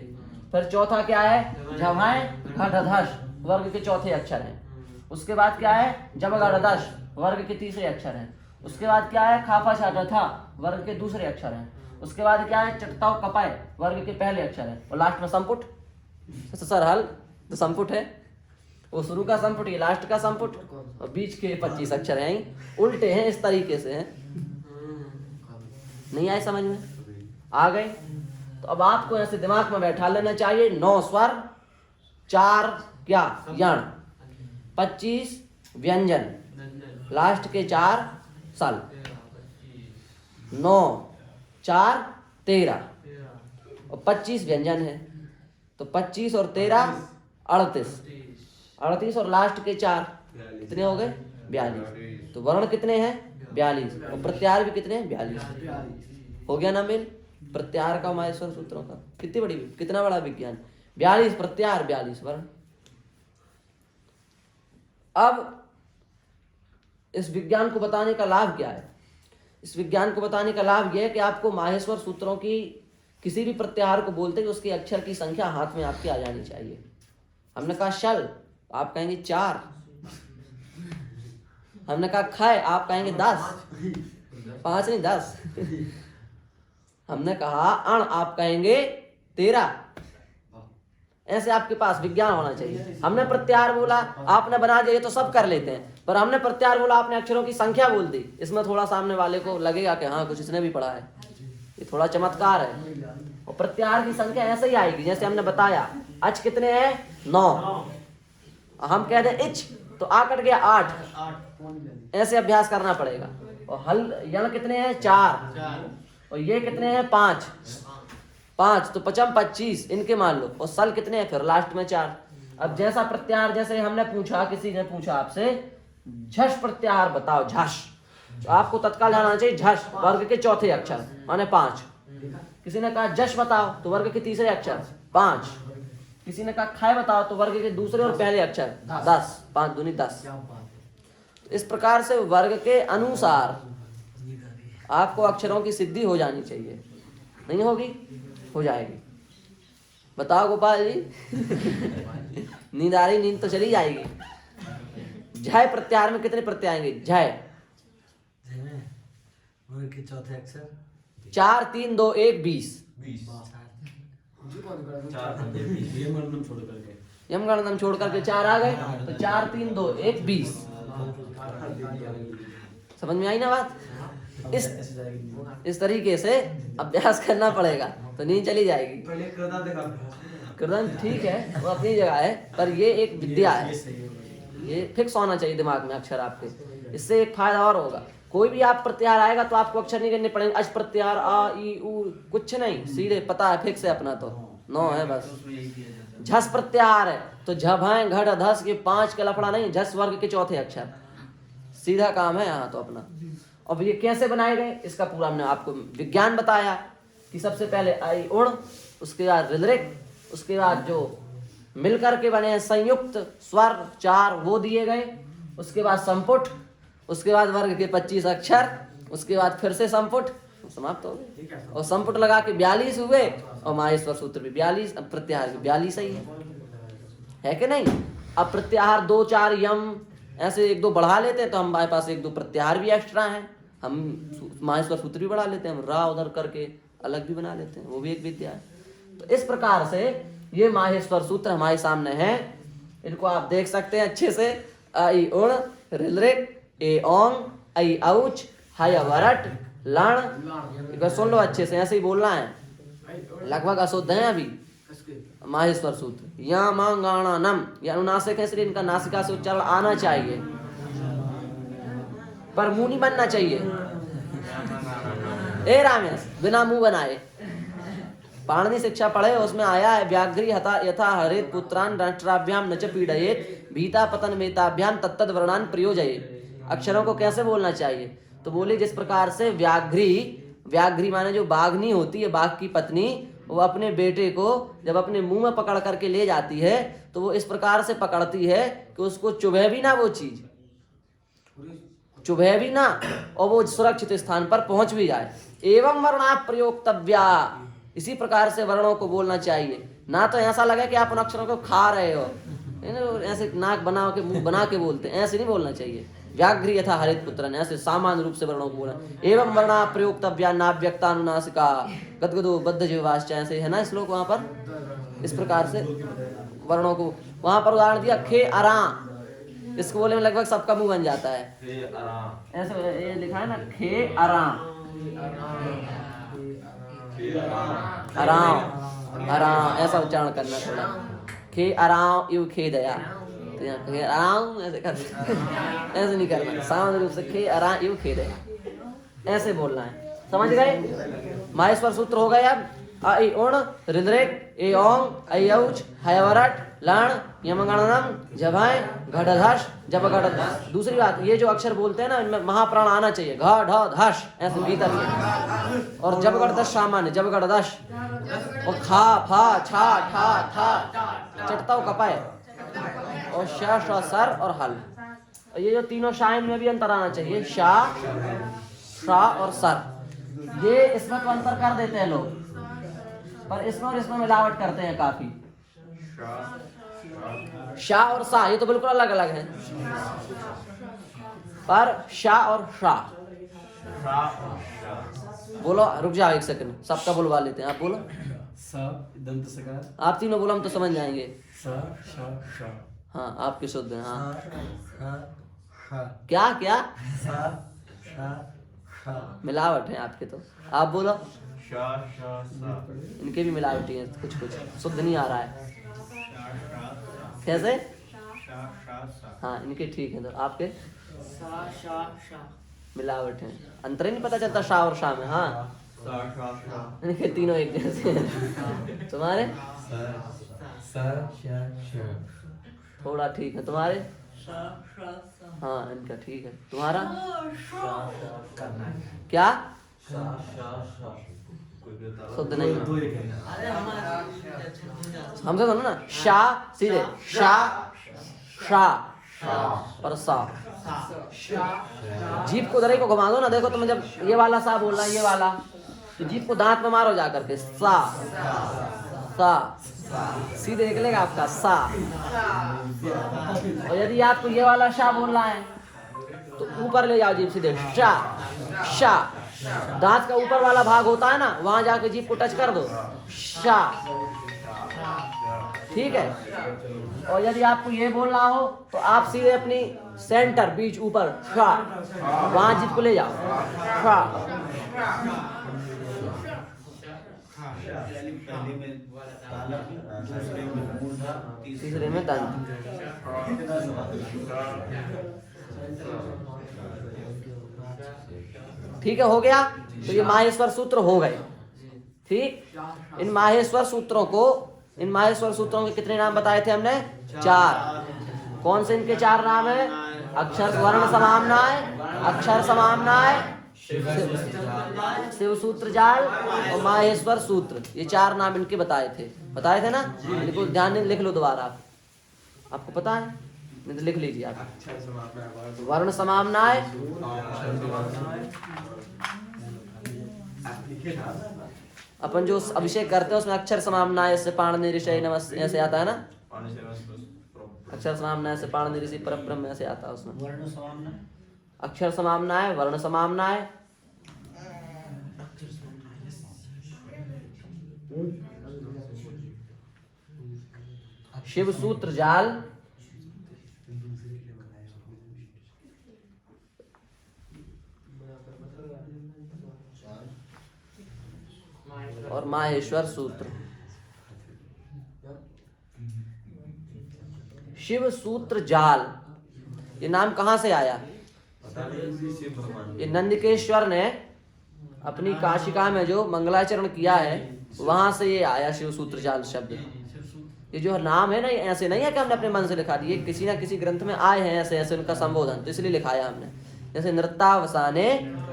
फिर चौथा क्या है? झभाए घटधश, वर्ग के चौथे अक्षर हैं। उसके बाद क्या है? जबगढ़दश, वर्ग के तीसरे अक्षर हैं। उसके बाद क्या है? खाफा छाठा, वर्ग के दूसरे अक्षर हैं। उसके बाद क्या है? चटताव कपाय, वर्ग के पहले अक्षर हैं। और लास्ट में संपुट। सर हल तो संपुट है, वो शुरू का संपुट, ये लास्ट का संपुट, और बीच के 25 अक्षर हैं उल्टे हैं, इस तरीके से हैं। नहीं आए समझ में? आ गए? तो अब आपको ऐसे दिमाग में बैठा लेना चाहिए। 9 स्वर, 4 क्या यण, 25 व्यंजन, लास्ट के 4 सल। 9 4 13 और 25 व्यंजन है। तो 25 और 13 38, 38 और लास्ट के 4 कितने हो गए? 42। तो वर्ण कितने हैं? 42। और प्रत्याहार भी कितने हैं? 42। हो गया ना मेल? प्रत्याहार का माहेश्वर सूत्रों का कितना बड़ा विज्ञान। 42 प्रत्याहार, 42 वर्ण। अब इस विज्ञान को बताने का लाभ क्या है? इस विज्ञान को बताने का लाभ यह है कि आपको माहेश्वर सूत्रों की किसी भी प्रत्याहार को बोलते कि उसके अक्षर की संख्या हाथ में आपके आ जानी चाहिए। हमने कहा शल, आप कहेंगे 4। हमने कहा खय, आप कहेंगे 10, 5 नहीं 10। हमने कहा अण, आप कहेंगे 13। ऐसे आपके पास विज्ञान होना चाहिए। हमने प्रत्याहार बोला, आपने बना दिया, ये तो सब कर लेते हैं। पर हमने प्रत्याहार बोला, आपने अक्षरों की संख्या बोल दी। इसमें थोड़ा सामने वाले को लगेगा कि हाँ कुछ इसने भी पढ़ा है, ये थोड़ा चमत्कार है। और प्रत्याहार की संख्या ऐसे ही आएगी जैसे हमने बताया अच कितने हैं 9, हम कह दें इच तो आ कट गया 8, ऐसे अभ्यास करना पड़ेगा। और हल यण कितने हैं 4 और ये कितने हैं 5 तो 5 25 इनके मान लो। और सल कितने हैं फिर लास्ट में 4। अब जैसा प्रत्याहार, जैसे हमने पूछा, किसी ने पूछा आपसे झष प्रत्याहार बताओ, झष, तो आपको तत्काल जाना चाहिए झष वर्ग के चौथे अक्षर माने 5। किसी ने कहा जश बताओ तो वर्ग के तीसरे अक्षर 5। किसी ने कहा खाए बताओ तो वर्ग के दूसरे और पहले अक्षर 10, 5 दूनी 10। इस प्रकार से वर्ग के अनुसार आपको अक्षरों की सिद्धि हो जानी चाहिए। नहीं होगी? हो जाएगी। बताओ गोपाल जी। नींद आ रही? नींद तो चली जाएगी। झय प्रत्याहार में कितने प्रत्यय आएंगे? झय वर्ग के चौथे अक्षर 4 3 2 1 20। यम गणनम छोड़ करके 4 आ गए तो 4 3 2 1 20। समझ में आई ना बात? इस तरीके से अभ्यास करना पड़ेगा तो नींद चली जाएगी। कृदंत ठीक है, वो अपनी जगह है, पर ये एक विद्या है, ये फिक्स होना चाहिए दिमाग में अक्षर आपके। इससे एक फायदा और होगा, कोई भी आप प्रत्याहार आएगा तो आपको अक्षर नहीं करने पड़ेंगे। अच प्रत्याहार आ ई उ कुछ नहीं, सीधे पता है, फिक्स है अपना तो 9 है बस। झस प्रत्याहार है तो झभाएं घड़ धस के 5 का लफड़ा नहीं, झस वर्ग के चौथे अक्षर, सीधा काम है यहाँ तो अपना। अब ये कैसे बनाए गए इसका पूरा हमने आपको विज्ञान बताया कि सबसे पहले आई उण, उसके बाद ऋदृक, उसके बाद जो मिलकर के बने हैं संयुक्त स्वर 4 वो दिए गए, उसके बाद संपुट, उसके बाद वर्ग के 25 अक्षर, उसके बाद फिर से संपुट, समाप्त हो गए। और संपुट लगा के 42 हुए और माहेश्वर सूत्र भी 42, अब प्रत्याहार भी 42 ही है कि नहीं? अब प्रत्याहार 2 4 यम ऐसे 1 2 बढ़ा लेते हैं तो हमारे पास 1 2 प्रत्याहार भी एक्स्ट्रा हैं, हम माहेश्वर सूत्र भी बढ़ा लेते हैं, हम रा उधर करके अलग भी बना लेते हैं, वो भी एक विद्या है। तो इस प्रकार से ये माहेश्वर सूत्र हमारे सामने हैं, इनको आप देख सकते हैं अच्छे से। आई उण ऋलृक ए ओंग आई औच हाय वरट लण, एक बार सुन लो अच्छे से, ऐसे ही बोलना है, लगभग अशुद्ध है अभी माहेश्वर सूत्र। या मांगाणा नम, ये अनुनासिक है इसलिए इनका नासिका से उच्चारण आना चाहिए पर मुंह नहीं बनना चाहिए। ए रामेश, बिना मुंह बनाए पाणिनि शिक्षा पढ़े, उसमें आया है व्याघ्री हता यथा हरेत पुत्रान राष्ट्राभ्याम न च पीड़येत भीता पतन मेताभ्याम तत्तद वर्णान प्रयोजयेत। अक्षरों को कैसे बोलना चाहिए? तो बोले जिस प्रकार से व्याघ्री माने जो बाघनी होती है, बाघ की पत्नी, वो अपने बेटे को जब अपने मुंह में पकड़ करके ले जाती है तो वो इस प्रकार से पकड़ती है कि उसको चुभे भी ना, वो चीज चुभे भी ना और वो सुरक्षित स्थान पर पहुंच भी जाए। एवं वर्णा प्रयोक्तव्या, इसी प्रकार से वर्णों को बोलना चाहिए, ना तो ऐसा लगे कि आप उन अक्षरों को खा रहे हो, ऐसे नाक बना के मुंह बना के बोलते हैं, ऐसे नहीं बोलना चाहिए। व्याघ्री यथा हरित पुत्रन, ऐसे सामान्य रूप से वर्णों को बोलना। एवं वर्णा प्रयोक्तव्या नाव्यक्तानुनासिका गदगदो बद्ध जीवाश्च, ऐसे है ना श्लोक वहां पर। इस प्रकार से वर्णों को वहां पर उदाहरण दिया खे अरा, इसको बोले में लगभग सबका मुंह बन जाता है, ऐसे ये लिखा है ना खे अरा, अराम अराम ऐसा उच्चारण करना थोड़ा, खे अराम यू खे दया, तो यहाँ खे अराम ऐसे कर ऐसे नहीं करना, सामान्य रूप से खे अराम यू खे दया ऐसे बोलना है। समझ गए? माहेश्वर सूत्र हो गए। अब आई उण ऋदृक ए ओंग ऐ औच हयवरट लण यमगणनम जभाएं घड़धश जब घड़धश। दूसरी बात, ये जो अक्षर बोलते हैं ना, इनमें महाप्राण आना चाहिए, घ ढ धश ऐसे भीतर से। और जब घड़धश सामान्य, जब घड़धश, और खा फा छा ठा था चटता कपाय, और श श सर और हल। और ये जो तीनों शाइन में भी अंतर आना चाहिए, शा शा और सर। ये इसमें तो अंतर कर देते हैं लोग, पर इसमें और इसमें मिलावट करते हैं काफी। शाह और सा ये तो बिल्कुल अलग अलग हैं, पर शाह और शाह। बोलो, रुक जाओ एक सेकंड, सबका बुलवा लेते हैं। आप बोलो, दंत सकार, आप तीनों बोलो, हम तो समझ जाएंगे। हाँ आपके शुद्ध हैं। हाँ क्या क्या मिलावट है आपके तो। आप बोलो, इनके भी मिलावटी है, कुछ कुछ शुद्ध नहीं आ रहा है। कैसे? शा शा सा हाँ इनके ठीक है। तो आपके सा शा शा मिलावट है, अंतर ही नहीं पता चलता शाह और शाह में। हाँ इनके तीनों एक जैसे हैं। तुम्हारे थोड़ा ठीक है, तुम्हारे सा शा सा हाँ इनका ठीक है। तुम्हारा क्या शुद्ध नहीं है। अरे हमारा हमसे सुनो ना, शाह सीधे शाह शाह और सा। जीभ को उधर को घुमा दो ना, देखो तुम जब ये वाला सा बोलना ये वाला, तो जीभ को दांत में मारो जा करके, सा सा सीधे निकलेगा आपका सा। और यदि आपको ये वाला शा बोलना है तो ऊपर ले जाओ जीभ सीधे, शा शा। दांत का ऊपर वाला भाग होता है ना, वहां जाके जीभ को टच कर दो, शा। ठीक है। और यदि आपको ये बोलना हो तो आप सीधे अपनी सेंटर बीच ऊपर शा, वहां जीभ को ले जाओ, शा। पहले में तालव्य, दूसरे में मूर्धा, तीसरे में दंत। ठीक है, हो गया। तो ये माहेश्वर सूत्र हो गए। ठीक, इन माहेश्वर सूत्रों के कितने नाम बताए थे हमने? 4। कौन से इनके 4 नाम है? अक्षर वर्ण समाम्नाय, अक्षर समाम्नाय, शिव सूत्र जाल और माहेश्वर सूत्र। ये 4 नाम इनके बताए थे ना। इनको ध्यान नहीं, लिख लो दोबारा। आपको पता है नहीं तो लिख लीजिए आप। वर्ण समाम्नाय, अपन जो अभिषेक करते हैं उसमें अक्षर समाम्नाय से पाणिनि ऋषि नमः ऐसे आता है ना। अक्षर समाम्नाय से पाणिनि ऋषि परब्रह्म ऐसे आता है उसमें। वर्ण समाम्नाय, अक्षर समाम्नाय, वर्ण समाम्नाय, शिव सूत्र जाल और माहेश्वर सूत्र। शिव सूत्र जाल ये नाम कहाँ से आया? ये नंदिकेश्वर ने अपनी काशिका में जो मंगलाचरण किया है वहां से ये आया शिव सूत्र जाल शब्द। ये जो नाम है ना, ये ऐसे नहीं है कि हमने अपने मन से लिखा दिए, किसी ना किसी ग्रंथ में आए हैं ऐसे ऐसे उनका संबोधन, तो इसलिए लिखाया हमने। जैसे नृत्तावसाने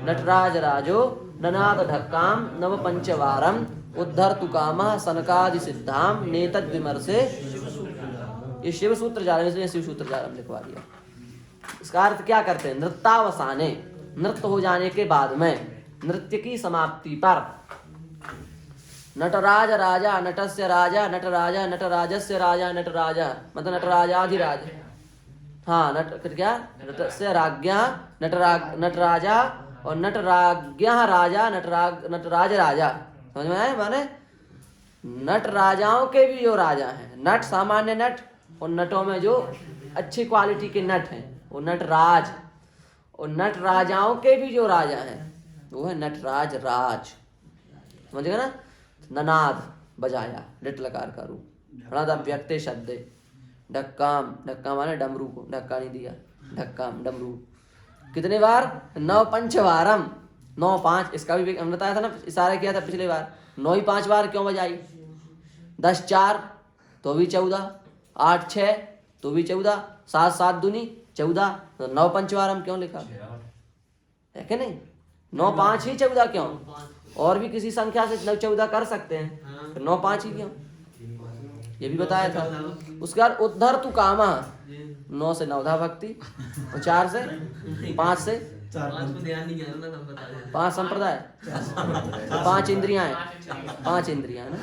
नटराज राजो ननाद ढक्काम नव पंचवारम उद्धर तुकामः सनकादि सिद्धाम नेतद विमर्शे। ये शिव सूत्र जाल, इसलिए शिव सूत्र जाल लिखवा दिया। इसका अर्थ क्या करते हैं? नृत्तावसाने, नृत्य हो जाने के बाद में, नृत्य की समाप्ति पर। नटराज राजा, नटस्य राजा, नटराजा, नटराजस्य राजा, नटराजा मतलब नटराजाधिराज। हाँ नट क्या? नटस्य राज्ञा नटराजा और नटराज्ञा राजा, नटराज राजा। समझ में आए? माने नट राजाओं के भी जो राजा हैं, नट सामान्य नट, और नटों में जो अच्छी क्वालिटी के नट हैं वो नटराज, और नट राजाओं के भी जो राजा हैं वो है नटराज राज। समझ गए ना? ननाद बजाया, लिट लकार का रूप। प्रणद व्यक्ते शब्द ढक्काम, ढक्का माने डमरू को, ढक्का नहीं दिया, ढक्काम डमरू। कितने बार? 9 पंचवारम, 9 5। इसका भी हमने बताया था ना, इशारा किया था पिछली बार। 9 ही 5 बार क्यों बजाई? 10 4 तो भी 14, 8 6 तो भी 14, 7 7 दूनी 14, तो 9 पंचवारम क्यों लिखा है कि नहीं? 9 5 ही 14 क्यों? और भी किसी संख्या से 9 14 कर सकते हैं, फिर 9 5 ही क्यों? ये भी बताया था। उसके बाद उद्धर तु कामा, 9 से नवधा भक्ति, और 4 से 5 से 5 संप्रदाय, 5 इंद्रियां हैं, 5 इंद्रियां ना।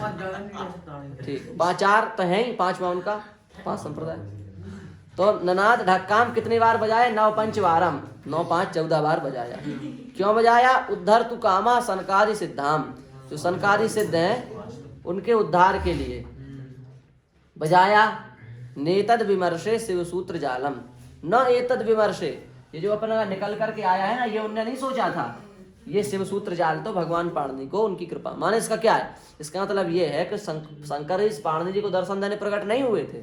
ठीक, 5 4 तो है ही, 5वां उनका, 5 संप्रदाय। तो ननाद ढक्काम कितनी बार बजाए? 9 पंचवारम, 9 5 14 बार बजाया। क्यों बजाया? उद्धर तु कामा सनकादि सिद्धाम, जो सनकादि सिद्ध हैं उनके उद्धार के लिए बजाया। नेतद विमर्शे शिव सूत्र जालम, न एतद विमर्शे। ये जो अपना निकल करके आया है ना, ये उनने नहीं सोचा था, ये शिव सूत्र जाल तो भगवान पाणिनि को उनकी कृपा। माने इसका क्या है, इसका मतलब ये है कि शंकर इस पाणिनि जी को दर्शन देने प्रकट नहीं हुए थे।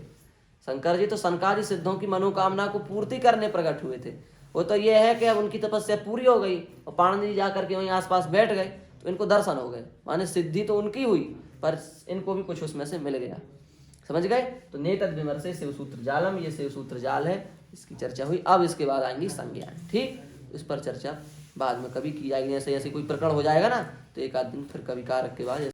शंकर जी तो सनकादि सिद्धों की मनोकामना को पूर्ति करने प्रकट हुए थे। वो तो ये है कि अब उनकी तपस्या पूरी हो गई और पाणिनि जी जाकर के वहीं आसपास बैठ गए तो इनको दर्शन हो गए। माने सिद्धि तो उनकी हुई पर इनको भी कुछ उसमें से मिल गया। समझ गए? तो नेतद विमर्शे शिव सूत्र जालम, ये शिव सूत्र जाल है, इसकी चर्चा हुई। अब इसके बाद आएंगी संज्ञाएं। ठीक, इस पर चर्चा बाद में कभी की जाएगी। जैसे जैसे कोई प्रकरण हो जाएगा ना तो एक आध दिन फिर कभी कारक के बाद